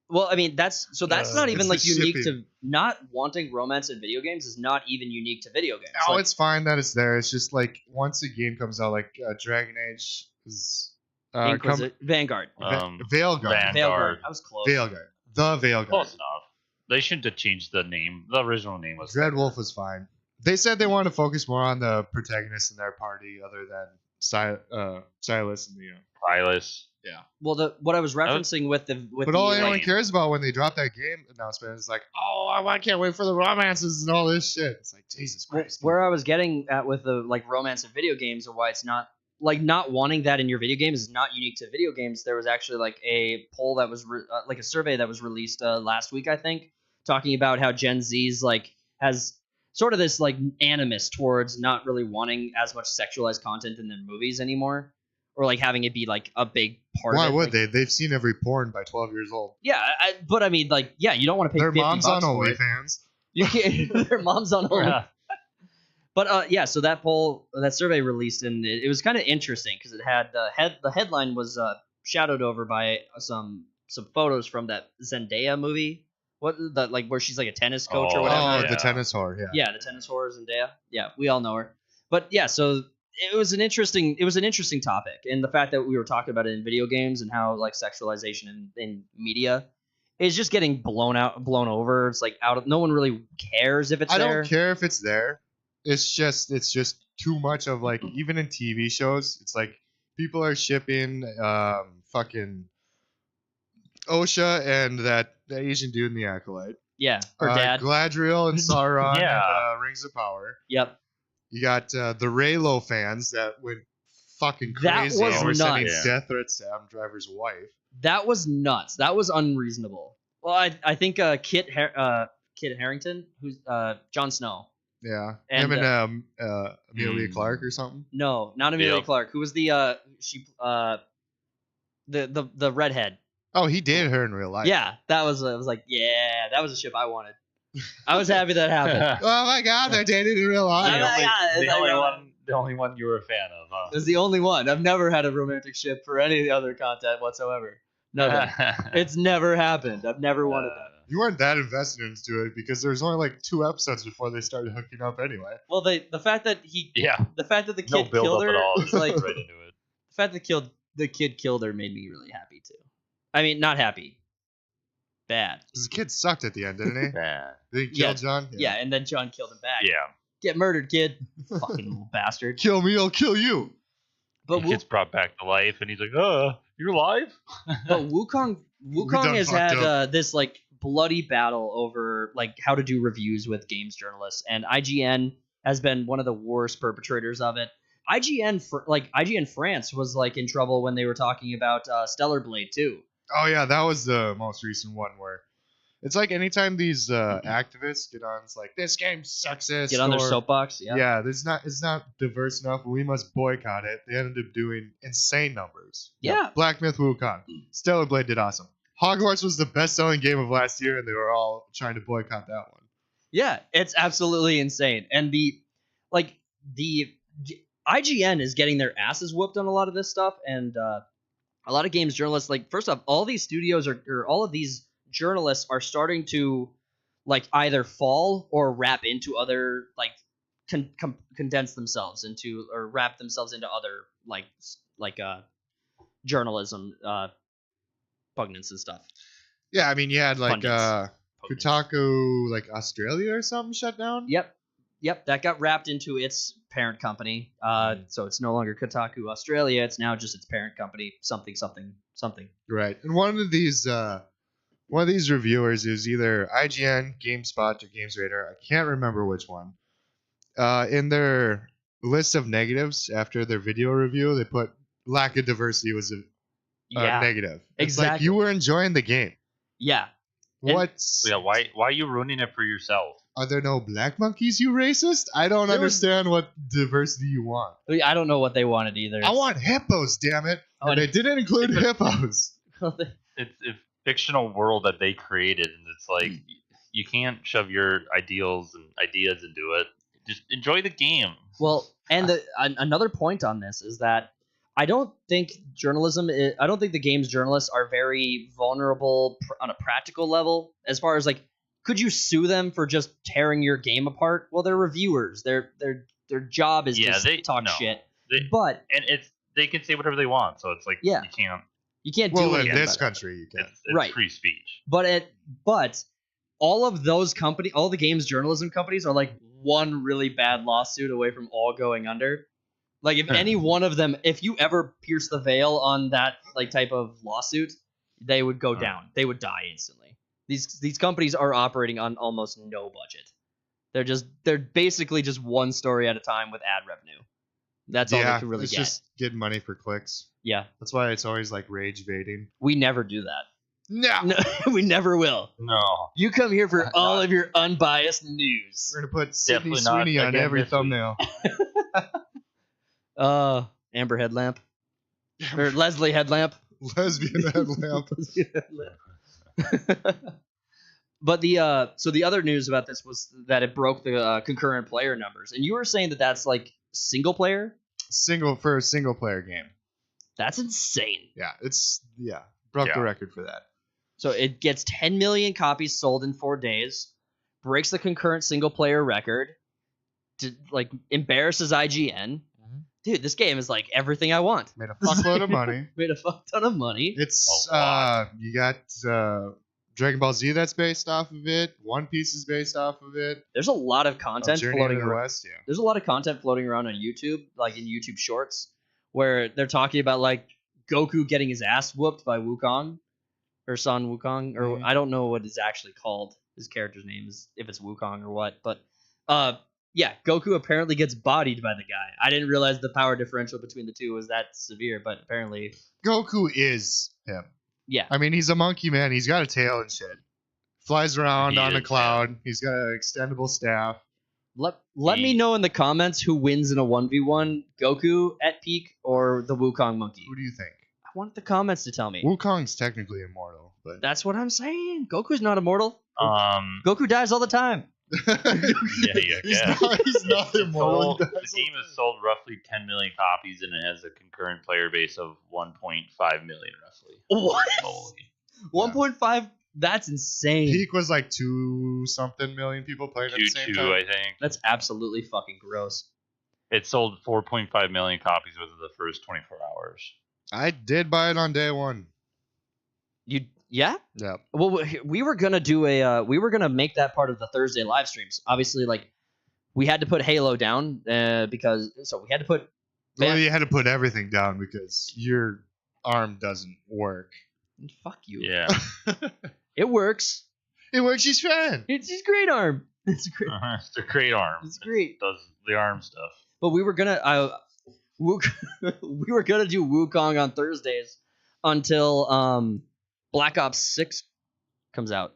Well, I mean, that's not even like unique to not wanting romance in video games is not even unique to video games. Oh, it's fine that it's there. It's just like once a game comes out, like Dragon Age is Vanguard. Veilguard. I was close. Veilguard. The Veilguard. Close enough. They shouldn't have changed the name. The original name was Dreadwolf was fine. They said they wanted to focus more on the protagonists in their party other than Silas and the Silas. Yeah. Well, what I was referencing but all anyone cares about when they drop that game announcement is like, oh, I can't wait for the romances and all this shit. It's like Jesus Christ. Where I was getting at with the like romance in video games and why it's not like not wanting that in your video games is not unique to video games. There was actually like a poll that was like a survey that was released last week, I think, talking about how Gen Z's like has sort of this like animus towards not really wanting as much sexualized content in their movies anymore. Or like having it be like a big part. Why of it. would they? They've seen every porn by 12 years old. Yeah, but I mean, like, yeah, you don't want to pay. Their mom's on OnlyFans. You can't. Their mom's on OnlyFans. But yeah, so that survey released, and it was kind of interesting because it had the headline was shadowed over by some photos from that Zendaya movie. Where she's like a tennis coach or whatever. Oh, the tennis whore. Yeah. Yeah, the tennis whore Zendaya. Yeah, we all know her. But yeah, so. It was an interesting topic, and the fact that we were talking about it in video games and how like sexualization in media is just getting blown over. It's like no one really cares if it's there. I don't care if it's there. It's just too much of like even in TV shows. It's like people are shipping fucking OSHA and the Asian dude in the Acolyte. Yeah, her dad. Galadriel and Sauron and Rings of Power. Yep. You got the Raylo fans that went fucking crazy. That was sending nuts. Death threats to Adam Driver's wife. That was nuts. That was unreasonable. Well, I think Kit Harington, who's Jon Snow. Yeah, him and Amelia Clark or something. No, not Amelia Clark. Who was the redhead? Oh, he dated her in real life. Yeah, that was. I was like, yeah, that was a ship I wanted. I was happy that happened. Oh my god, they're dating in real life. The only one you were a fan of, huh? It's the only one. I've never had a romantic ship for any other content whatsoever. Nothing. It's never happened. I've never wanted that. You weren't that invested into it because there was only like 2 episodes before they started hooking up anyway. Well, the fact that the kid killed her, it's like right into it. The fact that the kid killed her made me really happy too. I mean, not happy. Bad. Because the kid sucked at the end, didn't he? Bad. Did he kill John? Yeah, and then John killed him back. Yeah. Get murdered, kid. Fucking little bastard. Kill me, I'll kill you. But he gets brought back to life, and he's like, you're alive? But Wukong done has fucked had up. this like bloody battle over like how to do reviews with games journalists, and IGN has been one of the worst perpetrators of it. IGN France was like in trouble when they were talking about Stellar Blade too. Oh yeah, that was the most recent one where it's like anytime these activists get on, it's like this game sucks. Get on their soapbox. Yeah. Yeah, it's not diverse enough. We must boycott it. They ended up doing insane numbers. Yeah. Black Myth Wukong, Stellar Blade did awesome. Hogwarts was the best-selling game of last year, and they were all trying to boycott that one. Yeah, it's absolutely insane. And the IGN is getting their asses whooped on a lot of this stuff, and a lot of games journalists, like, first off, all these studios or all of these journalists are starting to like either fall or wrap into other like condense themselves into or wrap themselves into other like journalism pugnance and stuff. Yeah, I mean, you had like Pundits. Kotaku, like Australia or something shut down. Yep, that got wrapped into its parent company. So it's no longer Kotaku Australia. It's now just its parent company. Something. Right, and one of these reviewers is either IGN, GameSpot, or GamesRadar. I can't remember which one. In their list of negatives after their video review, they put lack of diversity was a negative. It's exactly. like you were enjoying the game. Yeah. What's why are you ruining it for yourself? Are there no black monkeys, you racist? I don't understand what diversity you want. I don't know what they wanted either. I want hippos, damn it. And they didn't include hippos. It's a fictional world that they created, and it's like you can't shove your ideals and ideas into it. Just enjoy the game. Well, and another point on this is that I don't think the games journalists are very vulnerable on a practical level as far as like, could you sue them for just tearing your game apart? Well, they're reviewers. Their job is to talk shit. They can say whatever they want, so it's like you can't do it. Well, in this country, you can. It's right. Free speech. But all of those all the games journalism companies are like one really bad lawsuit away from all going under. Like if any one of them, if you ever pierce the veil on that like type of lawsuit, they would go down. They would die instantly. These companies are operating on almost no budget. They're basically just one story at a time with ad revenue. That's all they can really get. It's just getting money for clicks. Yeah. That's why it's always like rage baiting. We never do that. No, we never will. No. You come here for all of your unbiased news. We're gonna put Sydney Sweeney on every thumbnail. Amber Headlamp. Or Leslie Headlamp. Lesbian Headlamp. But the other news about this was that it broke the concurrent player numbers, and you were saying that that's like single player. For a single player game. That's insane. Yeah, broke the record for that. So it gets 10 million copies sold in 4 days, breaks the concurrent single player record, embarrasses IGN. Dude, this game is like everything I want. Made a fuckload of money. Made a fuck ton of money. It's you got Dragon Ball Z that's based off of it. One Piece is based off of it. There's a lot of content floating around. West, yeah. There's a lot of content floating around on YouTube, like in YouTube Shorts, where they're talking about like Goku getting his ass whooped by Wukong, or Son Wukong, or I don't know what is actually called. His character's name is if it's Wukong or what, but yeah, Goku apparently gets bodied by the guy. I didn't realize the power differential between the two was that severe, but apparently Goku is him. Yeah. I mean, he's a monkey man. He's got a tail and shit. Flies around on a cloud. Yeah. He's got an extendable staff. Let me know in the comments who wins in a 1v1, Goku at peak or the Wukong monkey. Who do you think? I want the comments to tell me. Wukong's technically immortal, but that's what I'm saying. Goku's not immortal. Goku dies all the time. He's not immortal. The game has sold roughly 10 million copies, and it has a concurrent player base of 1.5 million, roughly. What? 1.5? That's insane. Peak was like 2-something million people playing at the same time. 2.2, I think. That's absolutely fucking gross. It sold 4.5 million copies within the first 24 hours. I did buy it on day one. Yeah? Yeah. Well, we were gonna make that part of the Thursday live streams. Obviously, like we had to put Halo down because we had to put Well, you had to put everything down because your arm doesn't work. Fuck you. Yeah. It works. It works just fine. It's his great arm. It's great. It's a great arm. It's great. It does the arm stuff. But we were gonna we were gonna do Wukong on Thursdays until Black Ops 6 comes out.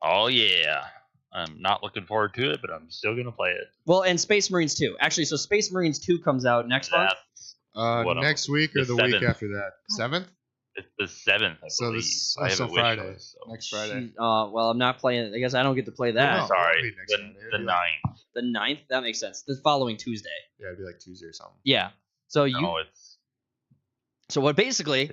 Oh yeah. I'm not looking forward to it, but I'm still gonna play it. Well, and Space Marines 2. Actually, so Space Marines 2 comes out next month. What Next week or the the week 7th. after that? 7th? It's the 7th, I So believe. this I have so a wish Friday. list, so. Next Friday. Well, I'm not playing. I guess I don't get to play that. No. Sorry, it'll be next the, Friday. the It'll be 9th. The 9th. That makes sense. The following Tuesday. Yeah, it'd be like Tuesday or something. Yeah. So you. No, it's So what? Basically,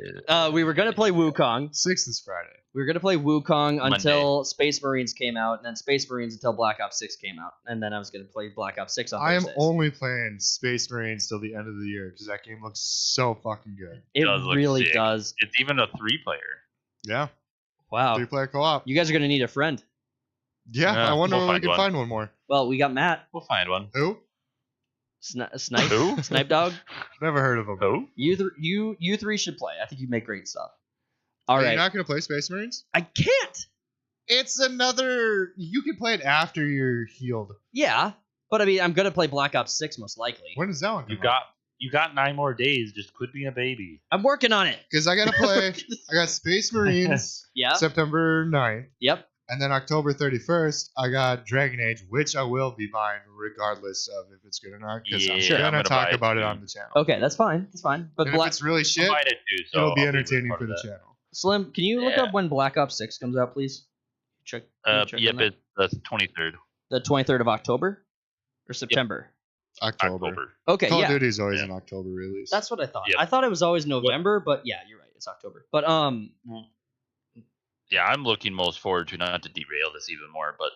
we were gonna play Wukong. 6th is Friday. We were gonna play Wukong Monday. until Space Marines came out, and then Space Marines until Black Ops 6 came out, and then I was gonna play Black Ops 6 on I am Thursdays. only playing Space Marines till the end of the year because that game looks so fucking good. It does look really sick. does. It's even a 3-player. Yeah. Wow. 3-player co-op. You guys are gonna need a friend. Yeah, Yeah, I wonder we'll when we find can one. find one more. Well, we got Matt, We'll find one. Who? Snipe, Who? Snipe Dog. Never heard of them. Who? You three should play. I think you make great stuff. All Are right. you not going to play Space Marines? I can't. It's another... You can play it after you're healed. Yeah, but I mean, I'm gonna play Black Ops 6 most likely. When does that one come You got 9 more days. Just quit being a baby. I'm working on it. Because I got to play... I got Space Marines Yeah. September 9th. Yep. And then October 31st, I got Dragon Age, which I will be buying regardless of if it's good or not. Because Yeah, I'm I'm going to gonna talk buy it about it too. on the channel. Okay, that's fine. That's fine. But And if Black it's really shit, I'll find it too, so it'll be I'll entertaining part for of the that. channel. Slim, can you look Yeah. up when Black Ops 6 comes out, please? Check. can you check Yep, on that? it's the 23rd. The 23rd of October or September. October. Okay, Call yeah. of Duty is always Yeah. an October release. That's what I thought. Yep. I thought it was always November, but yeah, you're right. It's October. But Yeah, I'm looking most forward to, not to derail this even more, but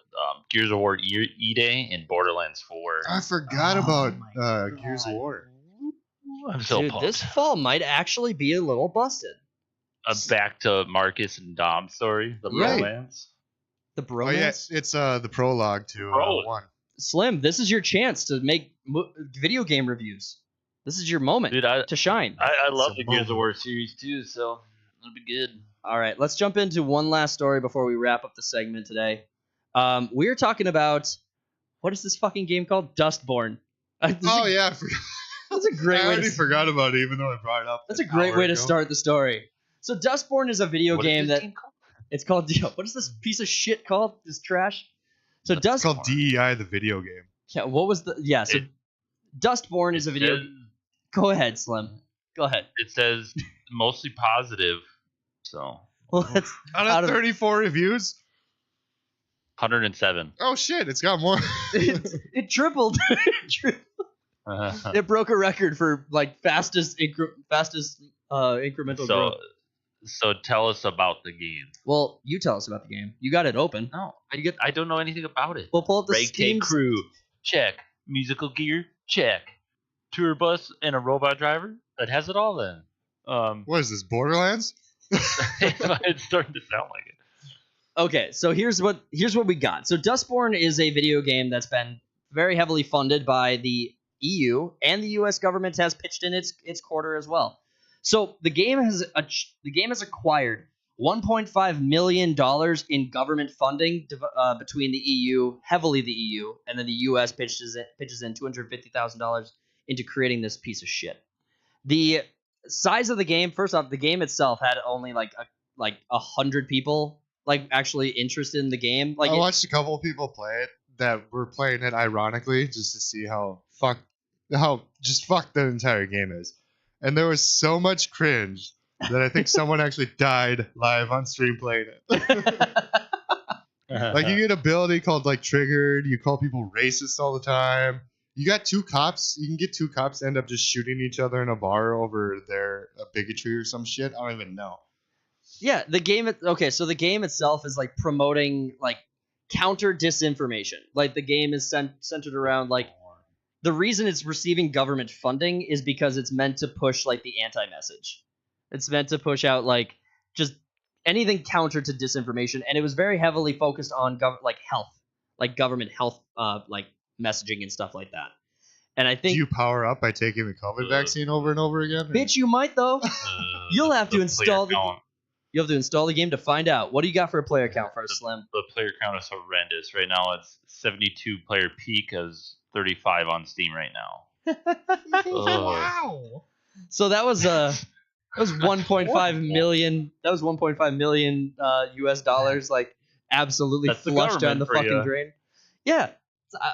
Gears of War E-Day and Borderlands 4. I forgot Oh about my Gears of God. War. I'm so dude, pumped. this fall might actually be a little busted. Back to Marcus and Dom's story, the Right. romance. The Oh yeah, bromance. it's the prologue to Prologue. 1. Slim, this is your chance to make video game reviews. This is your moment Dude, I to shine. love It's the a Gears of moment. War series too, so it'll be good. All right, let's jump into one last story before we wrap up the segment today. We're talking about, what is this fucking game called? Dustborn. Oh yeah, I forgot. That's a great I way already to. forgot about it, even though I brought it up. That's a an great hour way to ago. start the story. So Dustborn is a video What is game this that game called? it's called. What is this piece of shit called? This trash. So It's Dustborn. called DEI, the video game. Yeah. What was the? Yeah. So It- Dustborn is a video. Go ahead, Slim. Go ahead. It says mostly positive, so Well, that's Out Out of of- 34 reviews. 107. Oh shit, it's got more. it tripled. It broke a record for like fastest incremental so, growth. so tell us about the game. Well, you tell us about the game. You got it open. No, I don't know anything about it. We'll pull up the Ragtag Steam. crew, check. Musical gear, check. Tour bus and a robot driver. That has it all then. What is this, Borderlands? It's starting to sound like it. Okay, so here's what we got. So Dustborn is a video game that's been very heavily funded by the EU, and the U.S. government has pitched in its quarter as well. So the game has acquired $1.5 million in government funding between the EU, heavily the EU, and then the U.S. pitches in $250,000 into creating this piece of shit. The size of the game, first off, the game itself had only like 100 people like actually interested in the game. Like I watched a couple of people play it that were playing it ironically just to see how fucked the entire game is. And there was so much cringe that I think someone actually died live on stream playing it. Like you get an ability called like triggered, you call people racist all the time. You got 2 cops. You can get 2 cops to end up just shooting each other in a bar over their bigotry or some shit. I don't even know. Yeah, the game. Okay, so the game itself is like promoting like counter disinformation. Like the game is centered around like the reason it's receiving government funding is because it's meant to push like the anti-message. It's meant to push out like just anything counter to disinformation, and it was very heavily focused on health, like government health, like messaging and stuff like that. And I think, Do you power up by taking the COVID vaccine over and over again? bitch, you might though. You'll have to the install player count. You have to install the game to find out. What do you got for a player count for a Slim? The player count is horrendous. Right now, it's 72 player peak as 35 on Steam right now. Wow. So that was 1.5 million. That was 1.5 million US dollars, like absolutely That's the flushed down government the for fucking ya. drain. Yeah.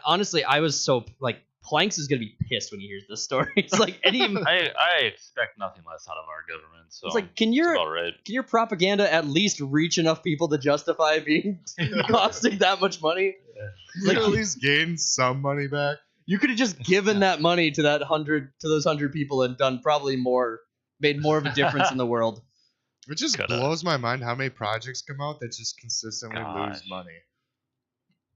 Honestly, I was so like Planks is gonna be pissed when he hears this story. It's like any. I expect nothing less out of our government. So It's like, can it's your about right. propaganda at least reach enough people to justify being costing that much money? You could at least gain some money back. You could have just given that money to those 100 people and done probably more, made more of a difference in the world. It just Coulda. blows my mind how many projects come out that just consistently lose Gosh. money.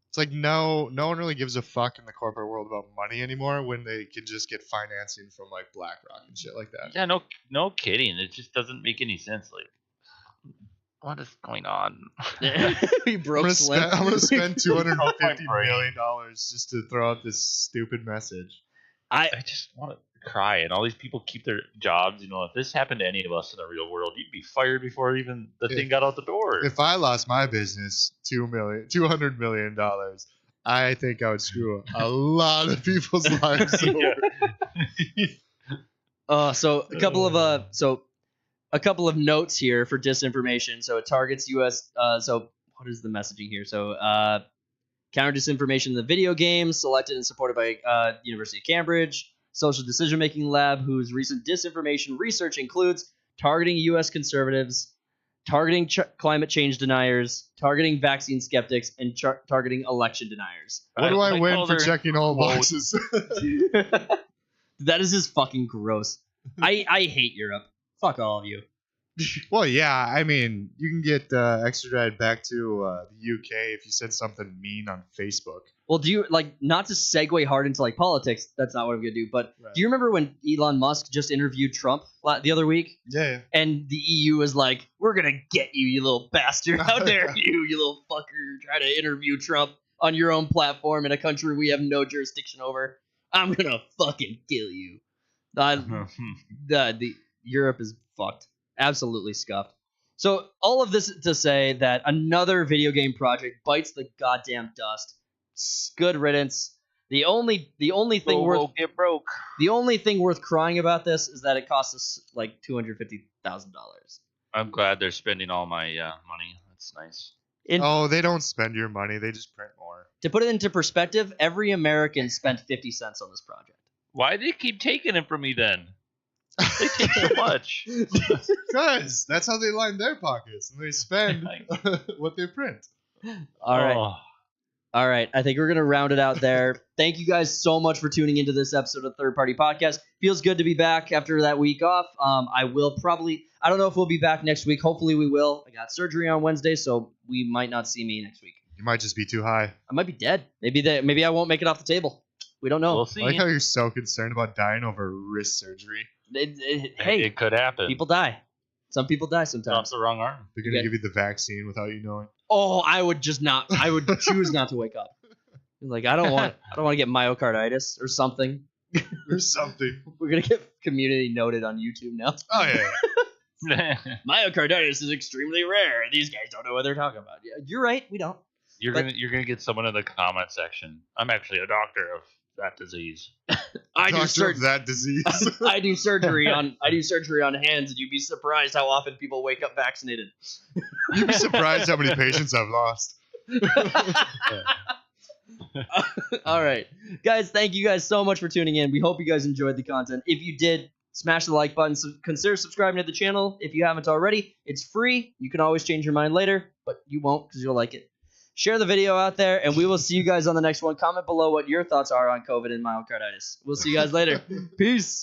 It's like no one really gives a fuck in the corporate world about money anymore when they can just get financing from like BlackRock and shit like that. Yeah, no kidding. It just doesn't make any sense. Like, what is going on? He broke Slim. I'm gonna spend $250 brain. million just to throw out this stupid message. I just want to cry. And all these people keep their jobs. You know, if this happened to any of us in the real world, you'd be fired before even the thing got out the door. If I lost my business $200 million, I think I would screw a lot of people's lives over. So a couple of notes here for disinformation. So it targets U.S. So what is the messaging here? So counter disinformation in the video games, selected and supported by University of Cambridge Social Decision Making Lab, whose recent disinformation research includes targeting U.S. conservatives, targeting climate change deniers, targeting vaccine skeptics, and targeting election deniers. What do I like win all for their checking all quotes. boxes? That is just fucking gross. I hate Europe. Fuck all of you. Well, yeah, I mean, you can get extradited back to the UK if you said something mean on Facebook. Well, do you like not to segue hard into like politics? That's not what I'm gonna do. But Right. do you remember when Elon Musk just interviewed Trump the other week, Yeah. and the EU was like, "We're gonna get you, you little bastard! How dare you, you little fucker, try to interview Trump on your own platform in a country we have no jurisdiction over? I'm gonna fucking kill you." The Europe is fucked, absolutely scuffed. So all of this to say that another video game project bites the goddamn dust. Good riddance. The only thing get broke. the only thing worth crying about this is that it cost us like $250,000. I'm glad they're spending all my money. That's nice. Oh, they don't spend your money. They just print more. To put it into perspective, every American spent 50 cents on this project. Why do they keep taking it from me then? They take so much. Because that's how they line their pockets. And they spend what they print. All right. Oh. All right, I think we're going to round it out there. Thank you guys so much for tuning into this episode of Third Party Podcast. Feels good to be back after that week off. I don't know if we'll be back next week. Hopefully we will. I got surgery on Wednesday, so we might not see me next week. You might just be too high. I might be dead. Maybe I won't make it off the table. We don't know. We'll see. I like how you're so concerned about dying over wrist surgery. Hey, it could happen. people die. Some people die Off sometimes. the wrong arm. They're gonna Okay. give you the vaccine without you knowing. Oh, I would choose not to wake up. Like I don't want to get myocarditis or something. Or something. We're gonna get community noted on YouTube now. Oh yeah. Myocarditis is extremely rare. These guys don't know what they're talking about. Yeah, you're right. We don't. You're gonna get someone in the comment section. I'm actually a doctor of that disease. I do Doctor of that disease. I do surgery on hands, and you'd be surprised how often people wake up vaccinated. You'd be surprised how many patients I've lost. All right, guys. Thank you guys so much for tuning in. We hope you guys enjoyed the content. If you did, smash the like button. Consider subscribing to the channel if you haven't already. It's free. You can always change your mind later, but you won't because you'll like it. Share the video out there, and we will see you guys on the next one. Comment below what your thoughts are on COVID and myocarditis. We'll see you guys later. Peace.